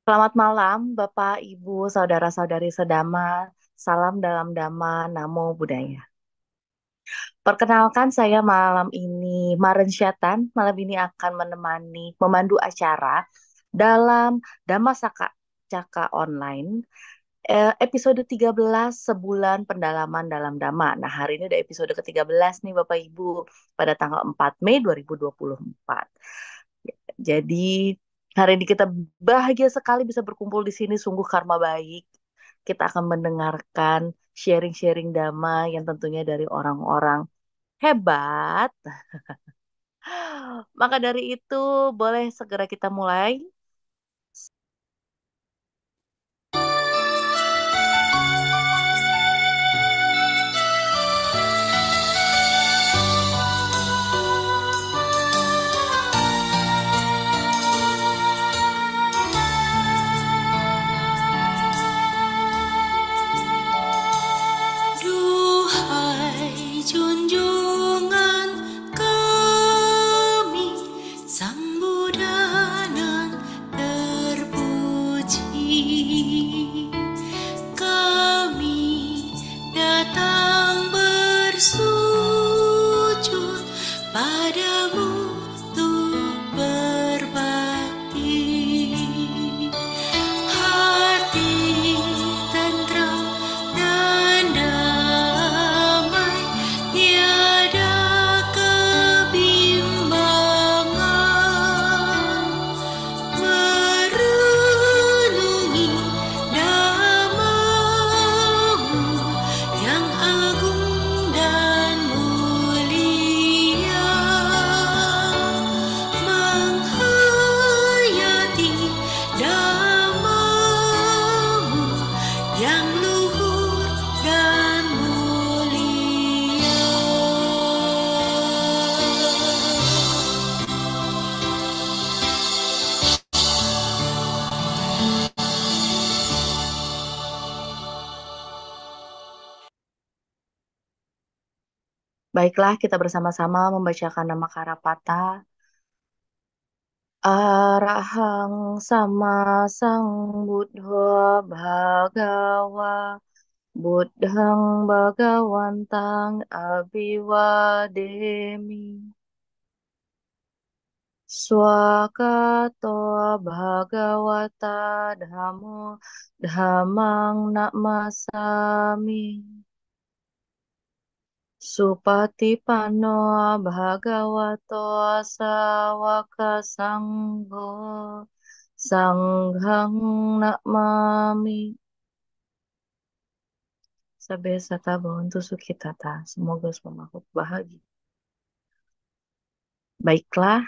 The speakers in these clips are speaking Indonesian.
Selamat malam, Bapak, Ibu, saudara-saudari sedama. Salam dalam Dhamma, Namo Buddhaya. Perkenalkan saya malam ini Maren Syatan. Malam ini akan memandu acara dalam Dhamma Caka Online. Episode 13 sebulan pendalaman dalam Dhamma. Nah, hari ini udah episode ke-13 nih Bapak Ibu pada tanggal 4 Mei 2024. Jadi hari ini kita bahagia sekali bisa berkumpul di sini, sungguh karma baik. Kita akan mendengarkan sharing-sharing dhamma yang tentunya dari orang-orang hebat. Maka dari itu, boleh segera kita mulai. Duhai junjungan kami, Sang Buddha nan terpuji, kami datang bersujud padamu untuk berbakti. Hati tentram dan damai, tiada kebimbangan, merenungi dhamamu yang agung dan mulia, menghayati dhamamu yang luhur dan mulia. Baiklah, kita bersama-sama membacakan nama Karapata. Arahang sama sang Buddha Bhagawa Buddhang Bhagawantang Abhiwademi Swakato Bhagawata Dhammo Dhammang Namasami Supatipanno Bhagavato Sawaka Sangho Sanghang Namami Sabe sata bhavantu sukhitata. Semoga semua makhluk bahagia. Baiklah,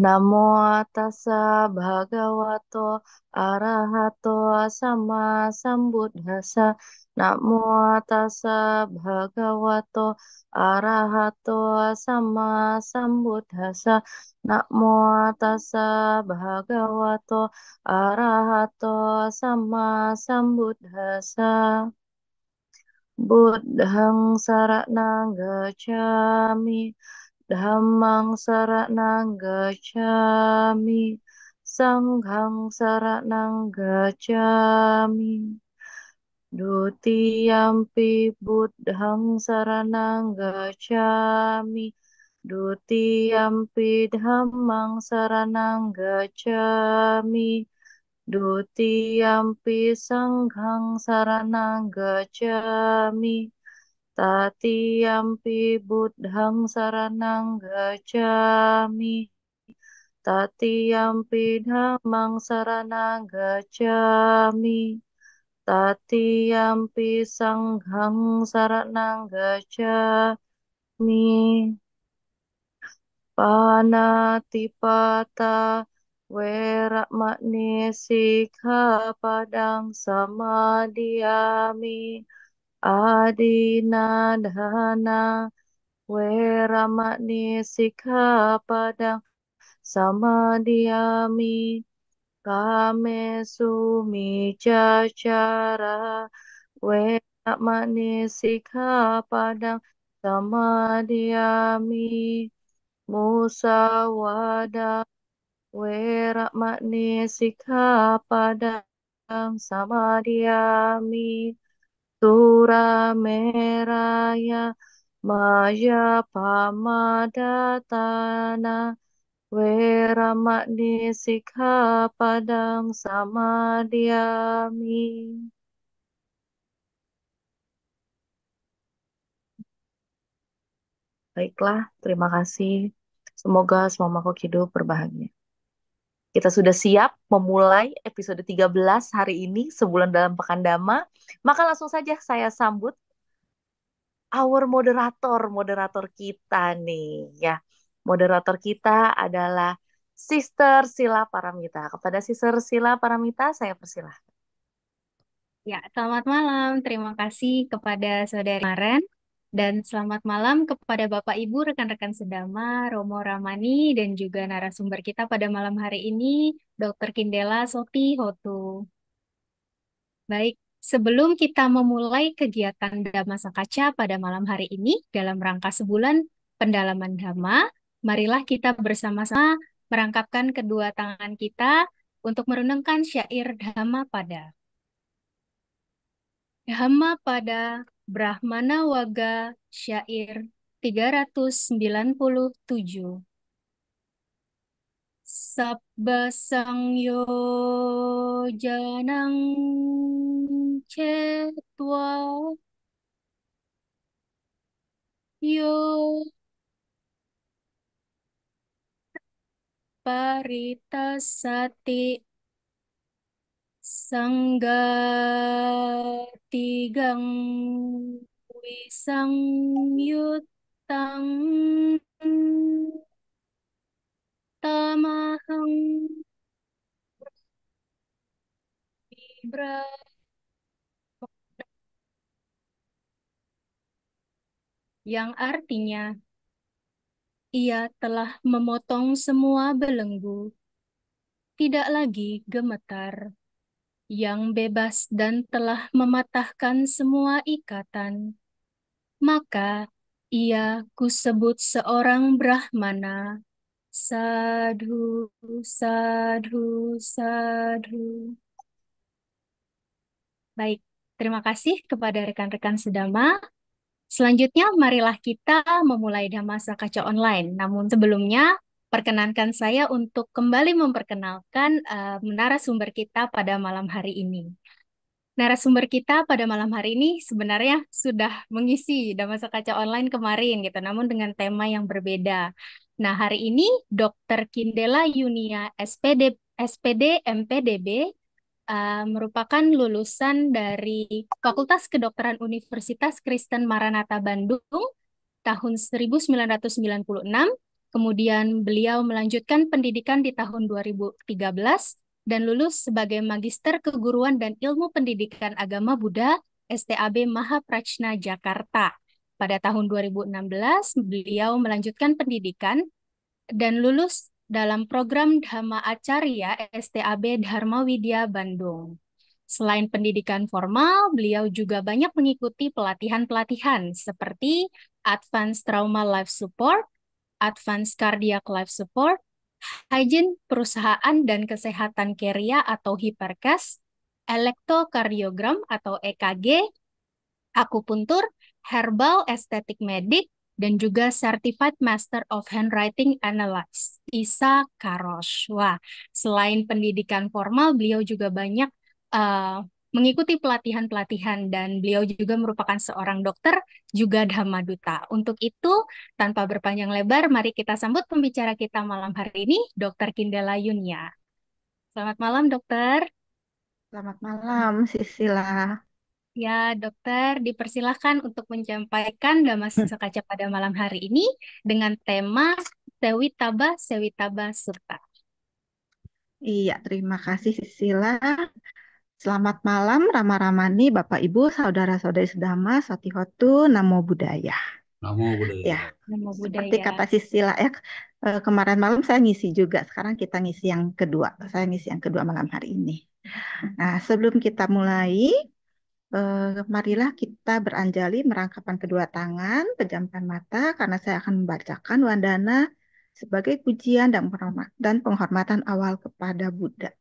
Namo tassa bhagavato arahato sama sambuddhassa. Namo tassa bhagavato arahato sama sambuddhassa. Namo tassa bhagavato arahato sama sambuddhassa. Buddhang saranang gacchami, Dhammang saranang gacchami, Sanghang saranang gacchami. Dutiyampi Buddhang saranang gacchami, Dutiyampi Dhammang saranang gacchami, Dutiyampi Sanghang saranang gacchami. Tatiyampi Buddhang saranang gacchami. Tatiyampi Dhammang saranang gacchami. Tatiyampi Sanghang saranang gacchami. Panatipata Weramani Sikkhapadang Samadiyami. Adinadhana Weramani Sikkhapadang Samadiyami. Kamesu Micacara Weramani Sikkhapadang Samadiyami. Musawada Wera makni sikkhapadang samadiyami. Sura meraya maya pamadatana. Wera makni sikkhapadang samadiyami. Baiklah, terima kasih. Semoga semua makhluk hidup berbahagia. Kita sudah siap memulai episode 13 hari ini, sebulan dalam Pekan Dhamma. Maka langsung saja saya sambut our moderator kita nih ya. Moderator kita adalah Sister Sila Paramita. Kepada Sister Sila Paramita saya persilahkan. Ya, selamat malam. Terima kasih kepada Saudari Maren dan selamat malam kepada Bapak Ibu, rekan-rekan sedama, Romo Ramani dan juga narasumber kita pada malam hari ini, Dr. Kindela Soti Hotu. Baik, sebelum kita memulai kegiatan Dhamma Sakaca pada malam hari ini dalam rangka sebulan pendalaman Dhamma, marilah kita bersama-sama merangkapkan kedua tangan kita untuk merenungkan syair Dhamma pada Brahmana Waga, syair 397. Sabba sangyojanang cetwa yo paritasati Sanggatigang wisang yutang tamahang vibra, yang artinya ia telah memotong semua belenggu, tidak lagi gemetar, yang bebas dan telah mematahkan semua ikatan. Maka ia kusebut seorang Brahmana. Sadhu, sadhu, sadhu. Baik, terima kasih kepada rekan-rekan sedama. Selanjutnya, marilah kita memulai Dhamma Sakaca Online. Namun sebelumnya, perkenankan saya untuk kembali memperkenalkan narasumber kita pada malam hari ini. Narasumber kita pada malam hari ini sebenarnya sudah mengisi Dhamma Sakaca Online kemarin gitu, namun dengan tema yang berbeda. Nah, hari ini Dr. Kindela Yunia SPD MPDB merupakan lulusan dari Fakultas Kedokteran Universitas Kristen Maranatha Bandung tahun 1996. Kemudian beliau melanjutkan pendidikan di tahun 2013 dan lulus sebagai Magister Keguruan dan Ilmu Pendidikan Agama Buddha STAB Mahaprajna Jakarta. Pada tahun 2016, beliau melanjutkan pendidikan dan lulus dalam program Dhamma Acarya STAB Dharma Widya Bandung. Selain pendidikan formal, beliau juga banyak mengikuti pelatihan-pelatihan seperti Advanced Trauma Life Support, Advanced Cardiac Life Support, Hygiene Perusahaan dan Kesehatan Keria atau Hiperkes, Elektrokardiogram atau EKG, akupuntur, herbal estetik medik, dan juga Certified Master of Handwriting Analysis, ISA Karosh. Wah, selain pendidikan formal, beliau juga banyak mengikuti pelatihan-pelatihan dan beliau juga merupakan seorang dokter, juga Dhamma Duta. Untuk itu, tanpa berpanjang lebar, mari kita sambut pembicara kita malam hari ini, Dr. Kindela Yunia. Selamat malam, dokter. Selamat malam, Sisila. Ya, dokter, dipersilahkan untuk menyampaikan Dhamma Sakaca pada malam hari ini dengan tema Sewitaba Sewitaba Sutta. Iya, terima kasih, Sisila. Selamat malam, Rama Ramani, Bapak Ibu, Saudara-saudari Sedama, Satihotu, Namo Buddhaya. Namo Buddhaya. Ya, Namo seperti Buddhaya. kata Sisila ya, kemarin malam saya ngisi juga, sekarang kita ngisi yang kedua. Saya ngisi yang kedua malam hari ini. Nah, sebelum kita mulai, marilah kita beranjali merangkapkan kedua tangan, pejamkan mata, karena saya akan membacakan wandana sebagai pujian dan penghormatan awal kepada Buddha.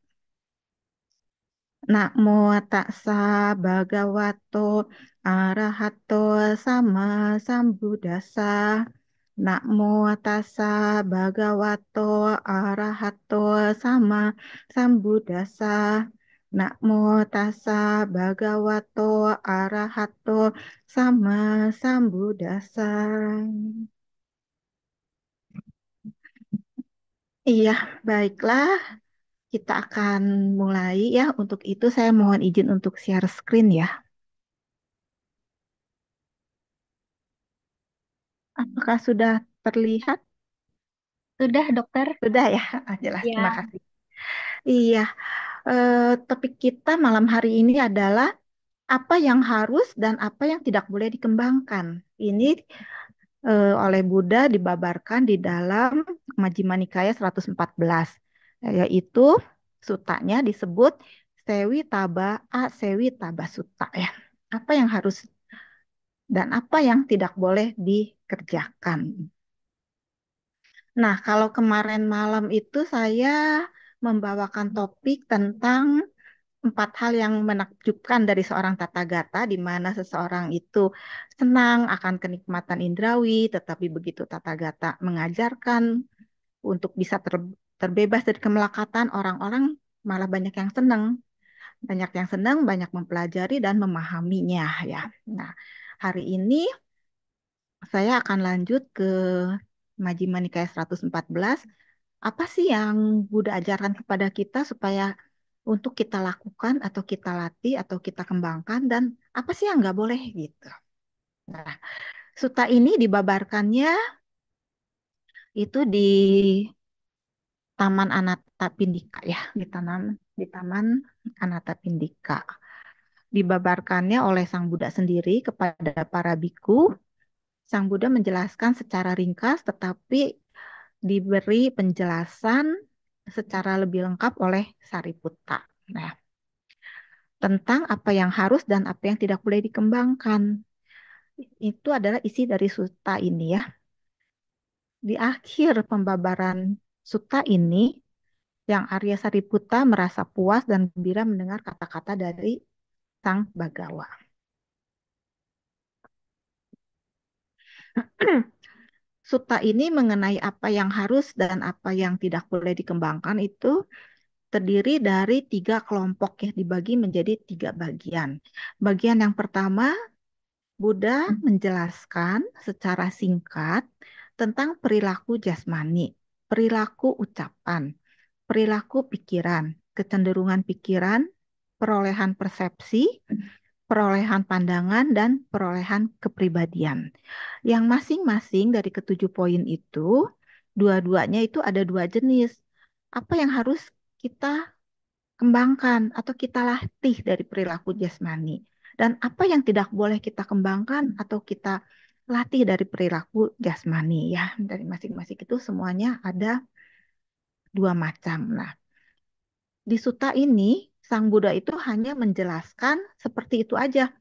Namo tassa bhagavato arahato sama sambuddhassa. Namo tassa bhagavato arahato sama sambuddhassa. Namo tassa bhagavato arahato sama sambuddhassa. Iya, baiklah. Kita akan mulai ya. Untuk itu saya mohon izin untuk share screen ya. Apakah sudah terlihat? Sudah, dokter? Sudah ya. Jelas. Terima Ya, kasih. Iya, topik kita malam hari ini adalah apa yang harus dan apa yang tidak boleh dikembangkan. Ini oleh Buddha dibabarkan di dalam Majjhima Nikaya 114, yaitu sutanya disebut Sewi Taba A Sewi Taba Sutta ya. Apa yang harus dan apa yang tidak boleh dikerjakan. Nah, kalau kemarin malam itu saya membawakan topik tentang 4 hal yang menakjubkan dari seorang Tathagata, di mana seseorang itu senang akan kenikmatan indrawi, tetapi begitu Tathagata mengajarkan untuk bisa terbebas dari kemelekatan, orang-orang malah banyak yang senang. Banyak yang senang, banyak mempelajari dan memahaminya ya. Nah, hari ini saya akan lanjut ke Majjhima Nikaya 114. Apa sih yang Buddha ajarkan kepada kita supaya untuk kita lakukan atau kita latih atau kita kembangkan dan apa sih yang nggak boleh gitu. Nah, suta ini dibabarkannya itu di Taman Anathapindika ya, di Taman Anathapindika. Dibabarkannya oleh Sang Buddha sendiri kepada para biku. Sang Buddha menjelaskan secara ringkas tetapi diberi penjelasan secara lebih lengkap oleh Sariputta. Nah, tentang apa yang harus dan apa yang tidak boleh dikembangkan. Itu adalah isi dari sutta ini ya. Di akhir pembabaran sutta ini, yang Arya Sariputta merasa puas dan gembira mendengar kata-kata dari Sang Bagawa. Sutta ini mengenai apa yang harus dan apa yang tidak boleh dikembangkan itu terdiri dari 3 kelompok yang dibagi menjadi 3 bagian. Bagian yang pertama, Buddha menjelaskan secara singkat tentang perilaku jasmani, perilaku ucapan, perilaku pikiran, kecenderungan pikiran, perolehan persepsi, perolehan pandangan, dan perolehan kepribadian. Yang masing-masing dari ketujuh poin itu, dua-duanya itu ada 2 jenis. Apa yang harus kita kembangkan atau kita latih dari perilaku jasmani? Dan apa yang tidak boleh kita kembangkan atau kita latih dari perilaku jasmani ya. Dari masing-masing itu semuanya ada 2 macam. Nah, di sutta ini Sang Buddha itu hanya menjelaskan seperti itu aja.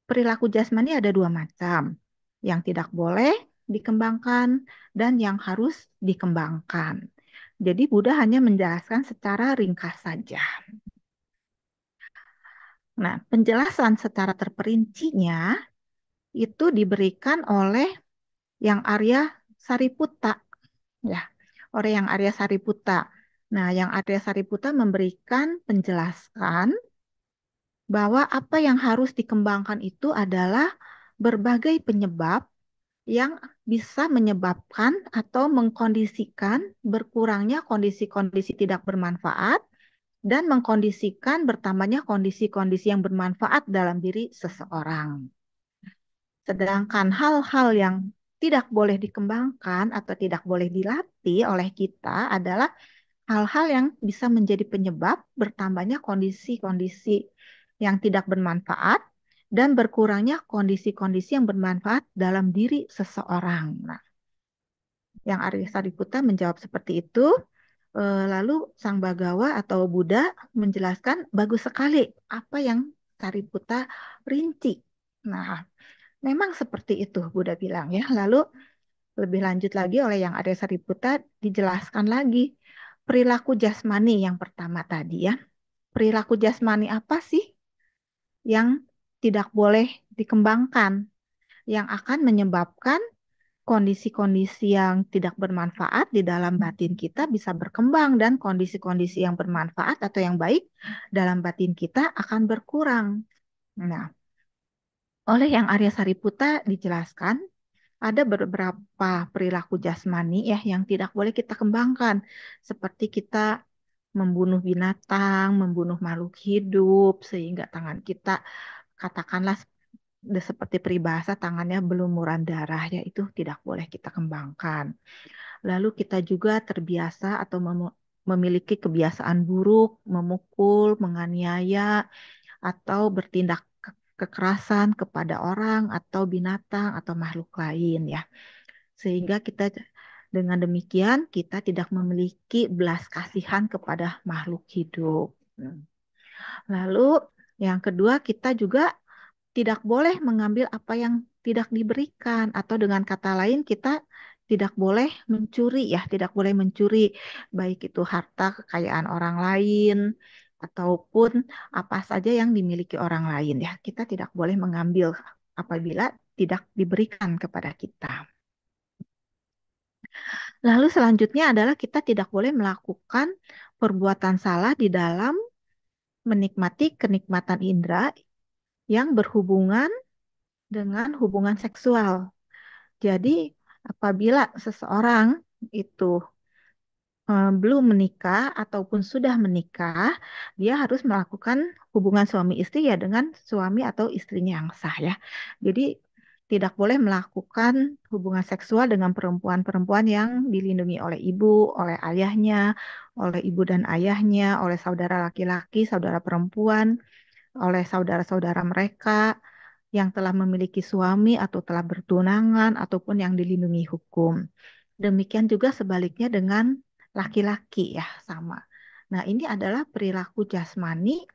Perilaku jasmani ada 2 macam. Yang tidak boleh dikembangkan dan yang harus dikembangkan. Jadi Buddha hanya menjelaskan secara ringkas saja. Nah, penjelasan secara terperincinya itu diberikan oleh yang Arya Sariputta, ya, oleh yang Arya Sariputta. Nah, yang Arya Sariputta memberikan penjelasan bahwa apa yang harus dikembangkan itu adalah berbagai penyebab yang bisa menyebabkan atau mengkondisikan berkurangnya kondisi-kondisi tidak bermanfaat dan mengkondisikan bertambahnya kondisi-kondisi yang bermanfaat dalam diri seseorang. Sedangkan hal-hal yang tidak boleh dikembangkan atau tidak boleh dilatih oleh kita adalah hal-hal yang bisa menjadi penyebab bertambahnya kondisi-kondisi yang tidak bermanfaat dan berkurangnya kondisi-kondisi yang bermanfaat dalam diri seseorang. Nah, yang Arya Sariputta menjawab seperti itu. Lalu Sang Bagawa atau Buddha menjelaskan bagus sekali apa yang Sariputta rinci. Nah, memang seperti itu Buddha bilang ya. Lalu lebih lanjut lagi oleh Yang Arya Sariputa dijelaskan lagi perilaku jasmani yang pertama tadi ya. Perilaku jasmani apa sih yang tidak boleh dikembangkan, yang akan menyebabkan kondisi-kondisi yang tidak bermanfaat di dalam batin kita bisa berkembang dan kondisi-kondisi yang bermanfaat atau yang baik dalam batin kita akan berkurang. Nah, oleh Yang Arya Sariputa dijelaskan ada beberapa perilaku jasmani ya yang tidak boleh kita kembangkan, seperti kita membunuh binatang, membunuh makhluk hidup sehingga tangan kita katakanlah seperti peribahasa tangannya berlumuran darah ya itu tidak boleh kita kembangkan. Lalu kita juga terbiasa atau memiliki kebiasaan buruk, memukul, menganiaya, atau bertindak kekerasan kepada orang atau binatang atau makhluk lain ya. Sehingga kita dengan demikian kita tidak memiliki belas kasihan kepada makhluk hidup. Lalu yang kedua kita juga tidak boleh mengambil apa yang tidak diberikan atau dengan kata lain kita tidak boleh mencuri ya, tidak boleh mencuri baik itu harta kekayaan orang lain ataupun apa saja yang dimiliki orang lain ya. Kita tidak boleh mengambil apabila tidak diberikan kepada kita. Lalu selanjutnya adalah kita tidak boleh melakukan perbuatan salah di dalam menikmati kenikmatan indera yang berhubungan dengan hubungan seksual. Jadi, apabila seseorang itu belum menikah ataupun sudah menikah, dia harus melakukan hubungan suami istri ya dengan suami atau istrinya yang sah ya. Jadi, tidak boleh melakukan hubungan seksual dengan perempuan-perempuan yang dilindungi oleh ibu, oleh ayahnya, oleh ibu dan ayahnya, oleh saudara laki-laki, saudara perempuan, oleh saudara-saudara mereka yang telah memiliki suami atau telah bertunangan ataupun yang dilindungi hukum. Demikian juga sebaliknya dengan laki-laki ya sama. Nah, ini adalah perilaku jasmani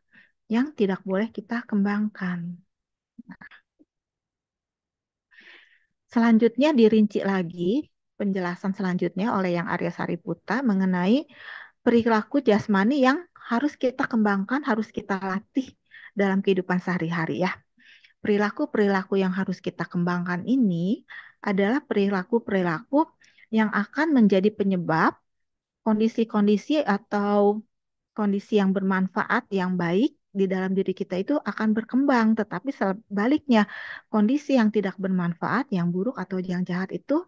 yang tidak boleh kita kembangkan. Selanjutnya dirinci lagi penjelasan selanjutnya oleh Yang Arya Sariputa mengenai perilaku jasmani yang harus kita kembangkan, harus kita latih dalam kehidupan sehari-hari ya. Perilaku-perilaku yang harus kita kembangkan ini adalah perilaku-perilaku yang akan menjadi penyebab kondisi-kondisi atau kondisi yang bermanfaat, yang baik di dalam diri kita itu akan berkembang. Tetapi sebaliknya, kondisi yang tidak bermanfaat, yang buruk atau yang jahat itu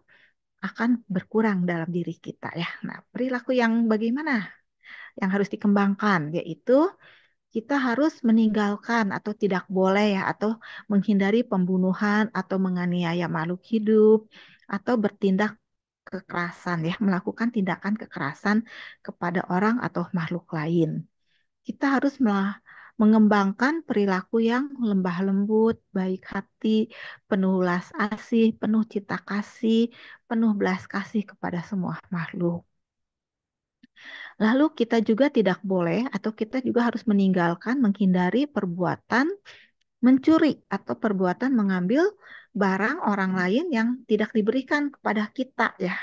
akan berkurang dalam diri kita ya. Nah, perilaku yang bagaimana yang harus dikembangkan yaitu kita harus meninggalkan atau tidak boleh ya atau menghindari pembunuhan atau menganiaya makhluk hidup atau bertindak kekerasan ya, melakukan tindakan kekerasan kepada orang atau makhluk lain. Kita harus mengembangkan perilaku yang lembah lembut, baik hati, penuh belas asih, penuh cinta kasih, penuh belas kasih kepada semua makhluk. Lalu kita juga tidak boleh atau kita juga harus meninggalkan, menghindari perbuatan mencuri atau perbuatan mengambil barang orang lain yang tidak diberikan kepada kita ya.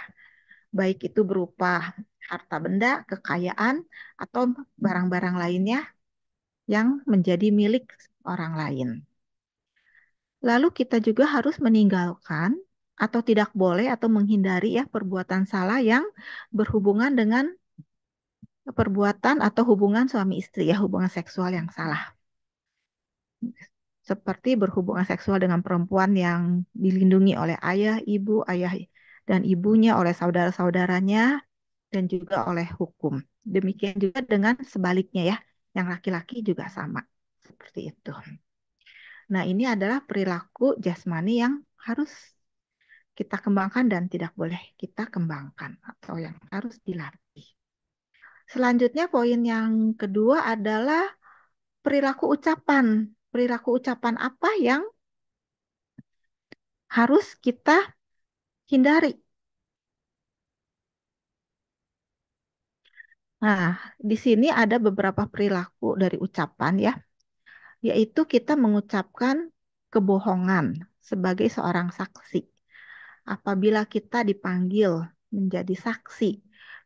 Baik itu berupa harta benda, kekayaan, atau barang-barang lainnya yang menjadi milik orang lain. Lalu kita juga harus meninggalkan atau tidak boleh atau menghindari ya perbuatan salah yang berhubungan dengan perbuatan atau hubungan suami istri ya, hubungan seksual yang salah. Seperti berhubungan seksual dengan perempuan yang dilindungi oleh ayah dan ibunya, oleh saudara-saudaranya, dan juga oleh hukum. Demikian juga dengan sebaliknya ya, yang laki-laki juga sama. Seperti itu. Nah, ini adalah perilaku jasmani yang harus kita kembangkan dan tidak boleh kita kembangkan atau yang harus dilatih. Selanjutnya poin yang kedua adalah perilaku ucapan. Perilaku ucapan apa yang harus kita hindari? Nah, di sini ada beberapa perilaku dari ucapan ya, yaitu kita mengucapkan kebohongan sebagai seorang saksi. apabila kita dipanggil menjadi saksi,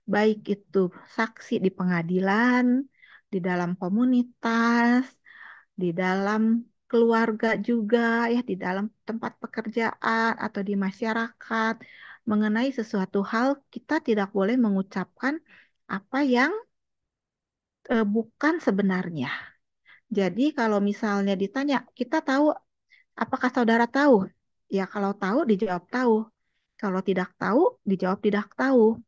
baik itu saksi di pengadilan, di dalam komunitas, di dalam keluarga juga ya, di dalam tempat pekerjaan atau di masyarakat, mengenai sesuatu hal kita tidak boleh mengucapkan apa yang bukan sebenarnya. Jadi kalau misalnya ditanya, kita tahu, apakah saudara tahu? Ya kalau tahu dijawab tahu. Kalau tidak tahu dijawab tidak tahu.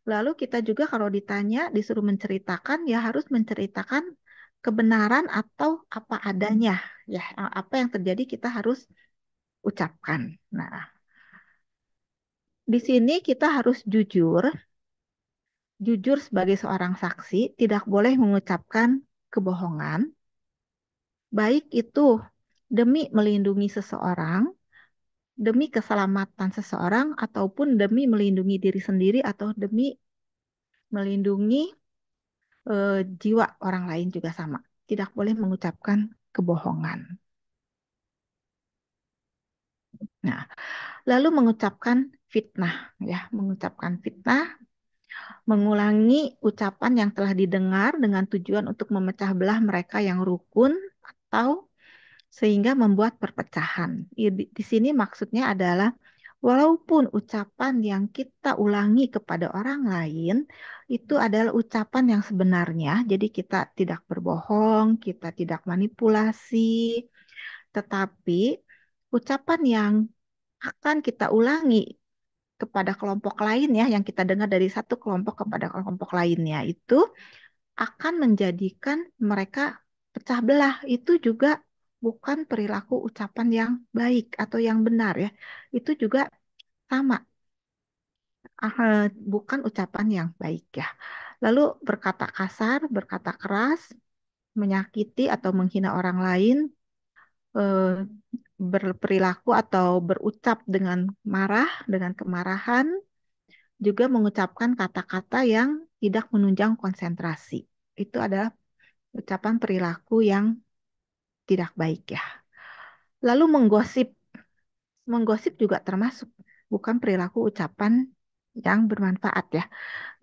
Lalu kita juga kalau ditanya disuruh menceritakan ya harus menceritakan kebenaran atau apa adanya. Ya, apa yang terjadi kita harus ucapkan. Nah, di sini kita harus jujur, jujur sebagai seorang saksi, tidak boleh mengucapkan kebohongan, baik itu demi melindungi seseorang, demi keselamatan seseorang, ataupun demi melindungi diri sendiri atau demi melindungi jiwa orang lain juga sama. Tidak boleh mengucapkan kebohongan. Nah, lalu mengucapkan fitnah, ya, mengucapkan fitnah, mengulangi ucapan yang telah didengar dengan tujuan untuk memecah belah mereka yang rukun atau sehingga membuat perpecahan. Di sini maksudnya adalah walaupun ucapan yang kita ulangi kepada orang lain itu adalah ucapan yang sebenarnya, jadi kita tidak berbohong, kita tidak manipulasi, tetapi ucapan yang akan kita ulangi kepada kelompok lain ya, yang kita dengar dari satu kelompok kepada kelompok lainnya itu akan menjadikan mereka pecah belah. Itu juga bukan perilaku ucapan yang baik atau yang benar ya. Itu juga sama, bukan ucapan yang baik ya. Lalu berkata kasar, berkata keras, menyakiti atau menghina orang lain, eh, berperilaku atau berucap dengan marah, dengan kemarahan, juga mengucapkan kata-kata yang tidak menunjang konsentrasi. Itu adalah ucapan perilaku yang tidak baik ya. Lalu menggosip, menggosip juga termasuk bukan perilaku ucapan yang bermanfaat ya.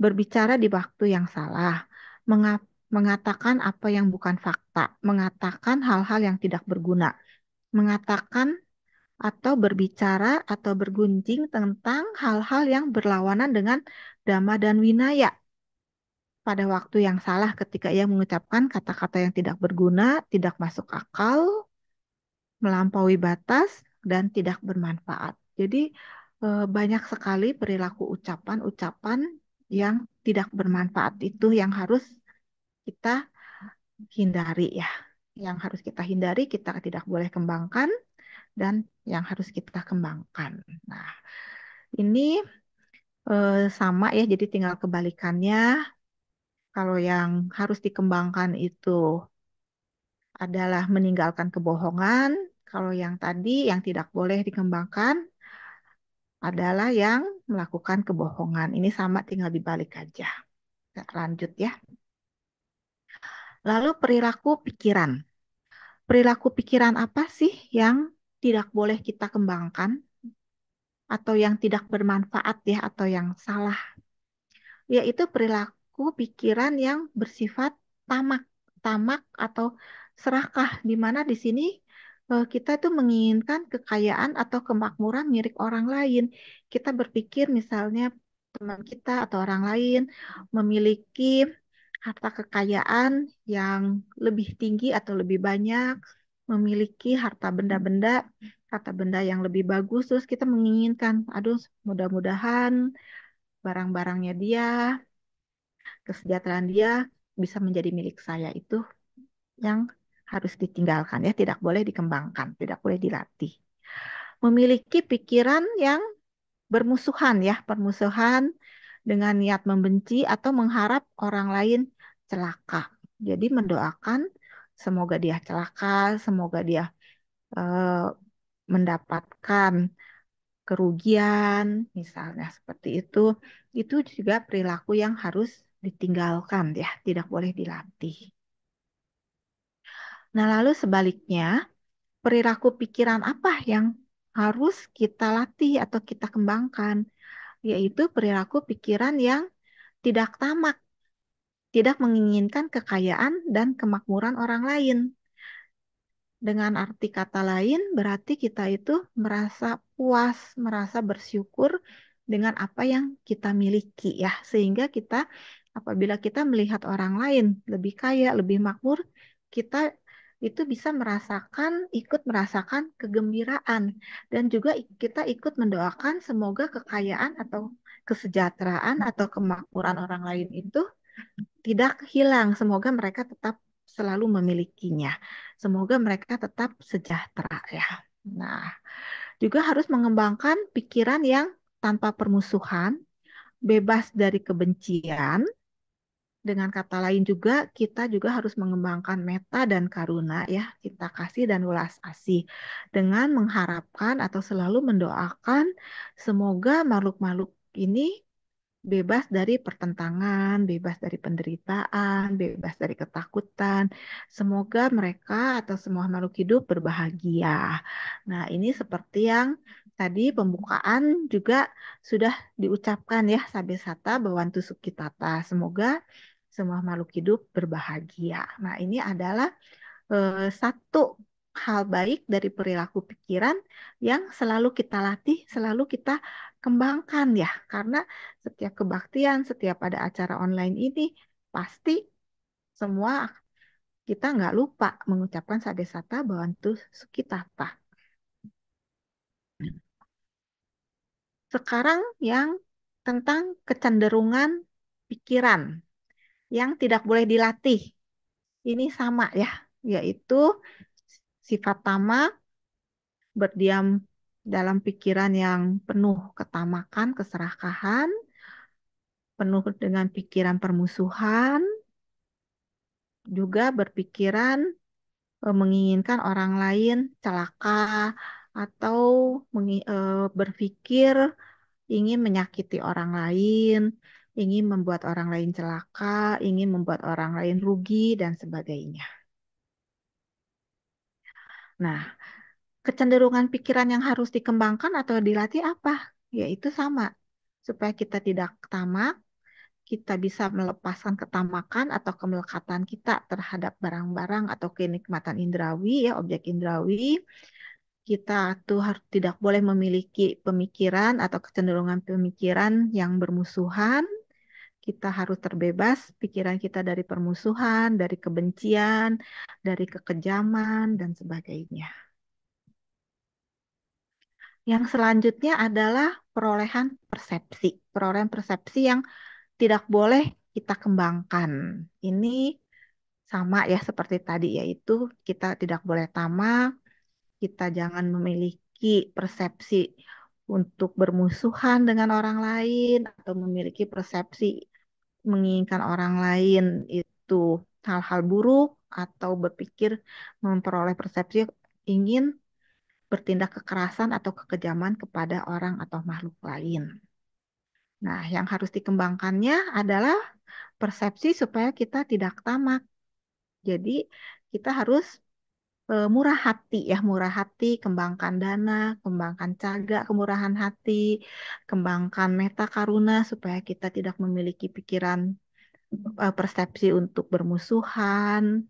Berbicara di waktu yang salah, mengatakan apa yang bukan fakta, mengatakan hal-hal yang tidak berguna, mengatakan atau berbicara atau bergunjing tentang hal-hal yang berlawanan dengan dhamma dan winaya pada waktu yang salah ketika ia mengucapkan kata-kata yang tidak berguna, tidak masuk akal, melampaui batas, dan tidak bermanfaat. Jadi banyak sekali perilaku ucapan-ucapan yang tidak bermanfaat itu yang harus kita hindari ya. Yang harus kita hindari, kita tidak boleh kembangkan, dan yang harus kita kembangkan. Nah, ini sama ya, jadi tinggal kebalikannya. Kalau yang harus dikembangkan itu adalah meninggalkan kebohongan. Kalau yang tadi yang tidak boleh dikembangkan adalah yang melakukan kebohongan. Ini sama tinggal dibalik aja. Kita lanjut ya. Lalu perilaku pikiran. Perilaku pikiran apa sih yang tidak boleh kita kembangkan atau yang tidak bermanfaat ya atau yang salah? Yaitu perilaku pikiran yang bersifat tamak, tamak atau serakah, di mana di sini kita tuh menginginkan kekayaan atau kemakmuran milik orang lain. Kita berpikir misalnya teman kita atau orang lain memiliki harta kekayaan yang lebih tinggi atau lebih banyak, memiliki harta benda-benda, harta benda yang lebih bagus, terus kita menginginkan, aduh, mudah-mudahan barang-barangnya dia, kesejahteraan dia bisa menjadi milik saya. Itu yang harus ditinggalkan ya, tidak boleh dikembangkan, tidak boleh dilatih. Memiliki pikiran yang bermusuhan ya, permusuhan dengan niat membenci atau mengharap orang lain celaka. Jadi mendoakan semoga dia celaka, semoga dia eh, mendapatkan kerugian, misalnya seperti itu juga perilaku yang harus ditinggalkan ya, tidak boleh dilatih. Nah, lalu sebaliknya, perilaku pikiran apa yang harus kita latih atau kita kembangkan, yaitu perilaku pikiran yang tidak tamak, tidak menginginkan kekayaan dan kemakmuran orang lain. Dengan arti kata lain, berarti kita itu merasa puas, merasa bersyukur dengan apa yang kita miliki ya. Sehingga kita apabila kita melihat orang lain lebih kaya, lebih makmur, kita itu bisa ikut merasakan kegembiraan dan juga kita ikut mendoakan semoga kekayaan atau kesejahteraan atau kemakmuran orang lain itu tidak hilang. Semoga mereka tetap selalu memilikinya. Semoga mereka tetap sejahtera ya. Nah, juga harus mengembangkan pikiran yang tanpa permusuhan, bebas dari kebencian. Dengan kata lain juga, kita juga harus mengembangkan metta dan karuna ya, cinta kasih dan welas asih. Dengan mengharapkan atau selalu mendoakan semoga makhluk-makhluk ini bebas dari pertentangan, bebas dari penderitaan, bebas dari ketakutan. Semoga mereka atau semua makhluk hidup berbahagia. Nah, ini seperti yang tadi pembukaan juga sudah diucapkan ya, Sabe Sata Bawantu Sukitata. Semoga semua makhluk hidup berbahagia. Nah, ini adalah satu hal baik dari perilaku pikiran yang selalu kita latih, selalu kita kembangkan ya. Karena setiap kebaktian, setiap ada acara online ini, pasti semua kita nggak lupa mengucapkan Sabesata Bawantu Sukitata. Sekarang yang tentang kecenderungan pikiran yang tidak boleh dilatih. Ini sama ya, yaitu sifat tamak, berdiam dalam pikiran yang penuh ketamakan, keserakahan, penuh dengan pikiran permusuhan, juga berpikiran menginginkan orang lain celaka atau berpikir ingin menyakiti orang lain, ingin membuat orang lain celaka, ingin membuat orang lain rugi dan sebagainya. Nah, kecenderungan pikiran yang harus dikembangkan atau dilatih apa? Yaitu sama, supaya kita tidak tamak, kita bisa melepaskan ketamakan atau kemelekatan kita terhadap barang-barang atau kenikmatan indrawi, ya objek indrawi. Kita tuh harus tidak boleh memiliki pemikiran atau kecenderungan pemikiran yang bermusuhan. Kita harus terbebas pikiran kita dari permusuhan, dari kebencian, dari kekejaman, dan sebagainya. Yang selanjutnya adalah perolehan persepsi. Perolehan persepsi yang tidak boleh kita kembangkan. Ini sama ya seperti tadi, yaitu kita tidak boleh tamak, kita jangan memiliki persepsi untuk bermusuhan dengan orang lain atau memiliki persepsi menginginkan orang lain itu hal-hal buruk atau berpikir memperoleh persepsi ingin bertindak kekerasan atau kekejaman kepada orang atau makhluk lain. Nah, yang harus dikembangkannya adalah persepsi supaya kita tidak tamak. Jadi, kita harus murah hati ya, murah hati, kembangkan dana, kembangkan caga, kemurahan hati, kembangkan metta karuna supaya kita tidak memiliki pikiran persepsi untuk bermusuhan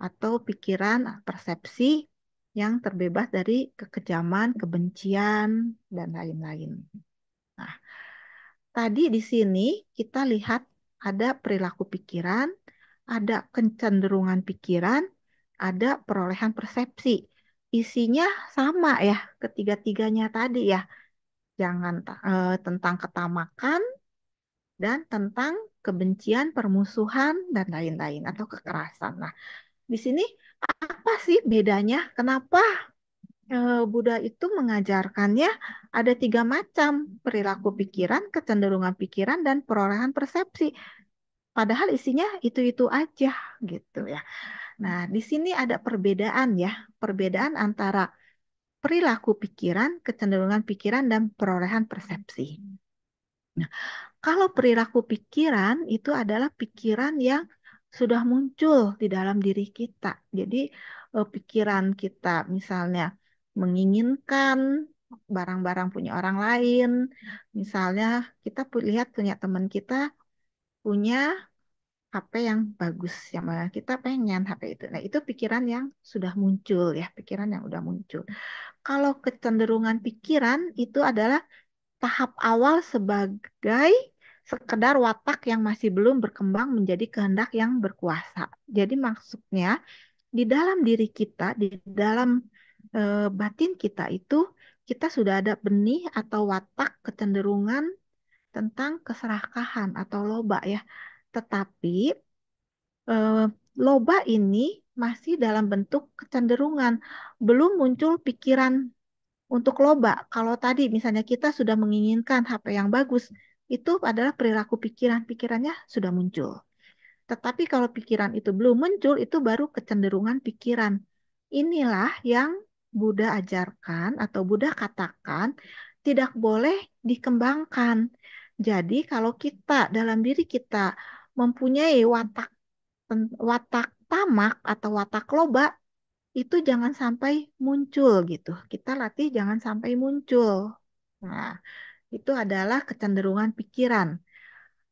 atau pikiran persepsi yang terbebas dari kekejaman, kebencian, dan lain-lain. Nah, tadi di sini kita lihat ada perilaku pikiran, ada kecenderungan pikiran, ada perolehan persepsi. Isinya sama ya, ketiga-tiganya tadi ya. Jangan tentang ketamakan dan tentang kebencian, permusuhan, dan lain-lain atau kekerasan. Nah, di sini apa sih bedanya? Kenapa Buddha itu mengajarkannya ada tiga macam perilaku pikiran, kecenderungan pikiran, dan perolehan persepsi. Padahal isinya itu-itu aja gitu ya. Nah, di sini ada perbedaan ya, perbedaan antara perilaku pikiran, kecenderungan pikiran, dan perolehan persepsi. Nah, kalau perilaku pikiran itu adalah pikiran yang sudah muncul di dalam diri kita. Jadi pikiran kita misalnya menginginkan barang-barang punya orang lain. Misalnya kita lihat punya teman kita punya HP yang bagus, yang mana kita pengen HP itu. Nah, itu pikiran yang sudah muncul ya, pikiran yang udah muncul. Kalau kecenderungan pikiran itu adalah tahap awal sebagai sekedar watak yang masih belum berkembang menjadi kehendak yang berkuasa. Jadi maksudnya di dalam diri kita, di dalam batin kita itu, kita sudah ada benih atau watak kecenderungan tentang keserakahan atau loba ya. Tetapi eh, loba ini masih dalam bentuk kecenderungan, belum muncul pikiran untuk loba. Kalau tadi misalnya kita sudah menginginkan HP yang bagus, itu adalah perilaku pikiran, pikirannya sudah muncul. Tetapi kalau pikiran itu belum muncul, itu baru kecenderungan pikiran. Inilah yang Buddha ajarkan atau Buddha katakan tidak boleh dikembangkan. Jadi kalau kita dalam diri kita mempunyai watak tamak atau watak loba, itu jangan sampai muncul gitu. Kita latih jangan sampai muncul. Nah, itu adalah kecenderungan pikiran.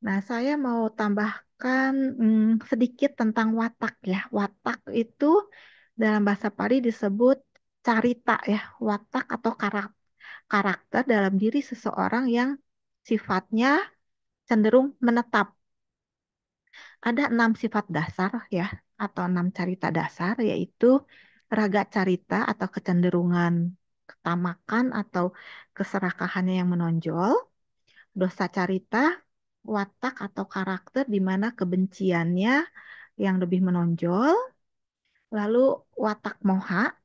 Nah, saya mau tambahkan sedikit tentang watak ya. Watak itu dalam bahasa Pali disebut carita ya, watak atau karakter dalam diri seseorang yang sifatnya cenderung menetap. Ada 6 sifat dasar ya, atau 6 carita dasar, yaitu raga carita atau kecenderungan ketamakan atau keserakahannya yang menonjol, dosa carita, watak atau karakter di mana kebenciannya yang lebih menonjol, lalu watak moha,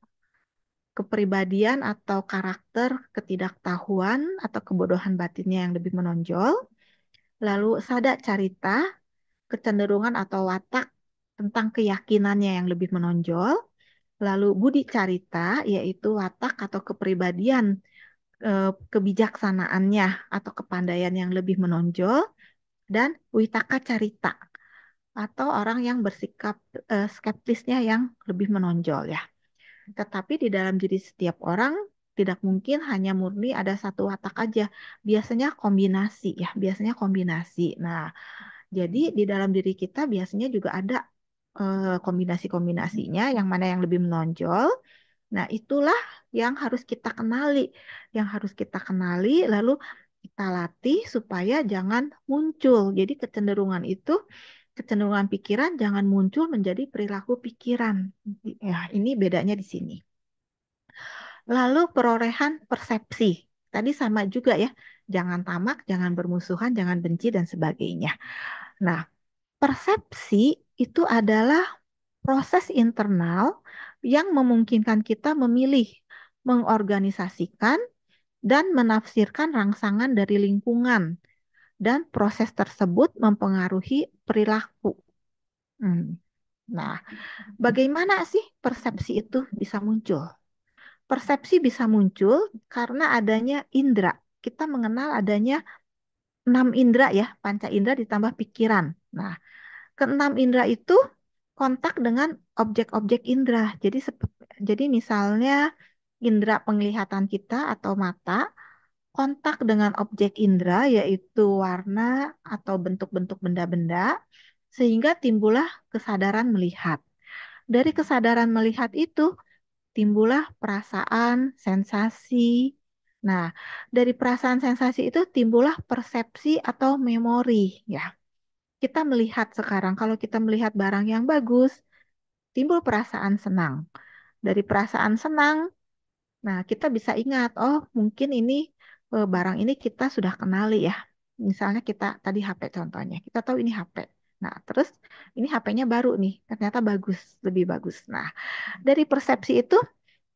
kepribadian atau karakter ketidaktahuan atau kebodohan batinnya yang lebih menonjol, lalu sada carita, kecenderungan atau watak tentang keyakinannya yang lebih menonjol, lalu budi carita, yaitu watak atau kepribadian kebijaksanaannya atau kepandaian yang lebih menonjol, dan witaka carita atau orang yang bersikap skeptisnya yang lebih menonjol ya. Tetapi di dalam diri setiap orang tidak mungkin hanya murni ada satu watak aja. Biasanya kombinasi ya, biasanya kombinasi. Nah, jadi di dalam diri kita biasanya juga ada kombinasi-kombinasinya yang mana yang lebih menonjol. Nah, itulah yang harus kita kenali, lalu kita latih supaya jangan muncul. Jadi kecenderungan pikiran jangan muncul menjadi perilaku pikiran. Ya, ini bedanya di sini. Lalu perolehan persepsi. Tadi sama juga ya, jangan tamak, jangan bermusuhan, jangan benci dan sebagainya. Nah, persepsi itu adalah proses internal yang memungkinkan kita memilih, mengorganisasikan, dan menafsirkan rangsangan dari lingkungan. Dan proses tersebut mempengaruhi perilaku. Nah, bagaimana sih persepsi itu bisa muncul? Persepsi bisa muncul karena adanya indera. Kita mengenal adanya 6 indera ya, panca indera ditambah pikiran. Nah, keenam indera itu kontak dengan objek-objek indera. Jadi misalnya indera penglihatan kita atau mata kontak dengan objek indera yaitu warna atau bentuk-bentuk benda-benda sehingga timbullah kesadaran melihat. Dari kesadaran melihat itu timbullah perasaan, sensasi. Nah, dari perasaan sensasi itu timbullah persepsi atau memori ya. Kita melihat sekarang, kalau kita melihat barang yang bagus, timbul perasaan senang. Dari perasaan senang, nah kita bisa ingat, oh mungkin ini barang ini kita sudah kenali ya. Misalnya kita tadi HP contohnya, kita tahu ini HP. Nah, terus ini HP-nya baru nih, ternyata bagus, lebih bagus. Nah, dari persepsi itu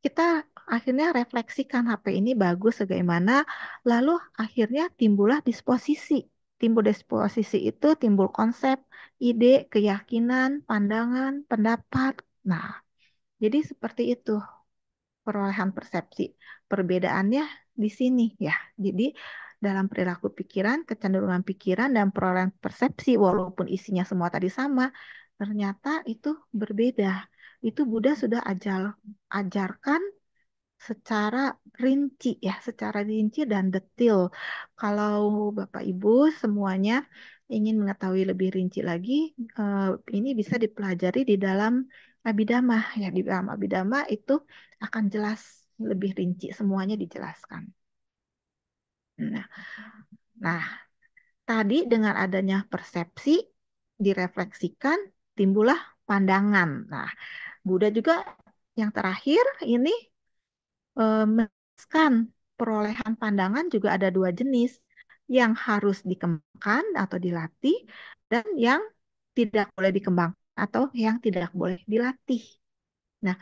kita akhirnya refleksikan HP ini bagus bagaimana, lalu akhirnya timbullah disposisi. Timbul disposisi itu timbul konsep, ide, keyakinan, pandangan, pendapat. Nah, jadi seperti itu perolehan persepsi. Perbedaannya di sini ya. Jadi dalam perilaku pikiran, kecenderungan pikiran, dan perolehan persepsi, walaupun isinya semua tadi sama, ternyata itu berbeda. Itu Buddha sudah ajarkan secara rinci ya, secara rinci dan detail. Kalau Bapak Ibu semuanya ingin mengetahui lebih rinci lagi, eh, ini bisa dipelajari di dalam Abhidhamma ya. Di dalam Abhidhamma itu akan jelas lebih rinci, semuanya dijelaskan. Nah, nah, tadi dengan adanya persepsi direfleksikan, timbullah pandangan. Nah, Buddha juga yang terakhir ini menegaskan perolehan pandangan juga ada dua jenis, yang harus dikembangkan atau dilatih dan yang tidak boleh dikembangkan atau yang tidak boleh dilatih. Nah,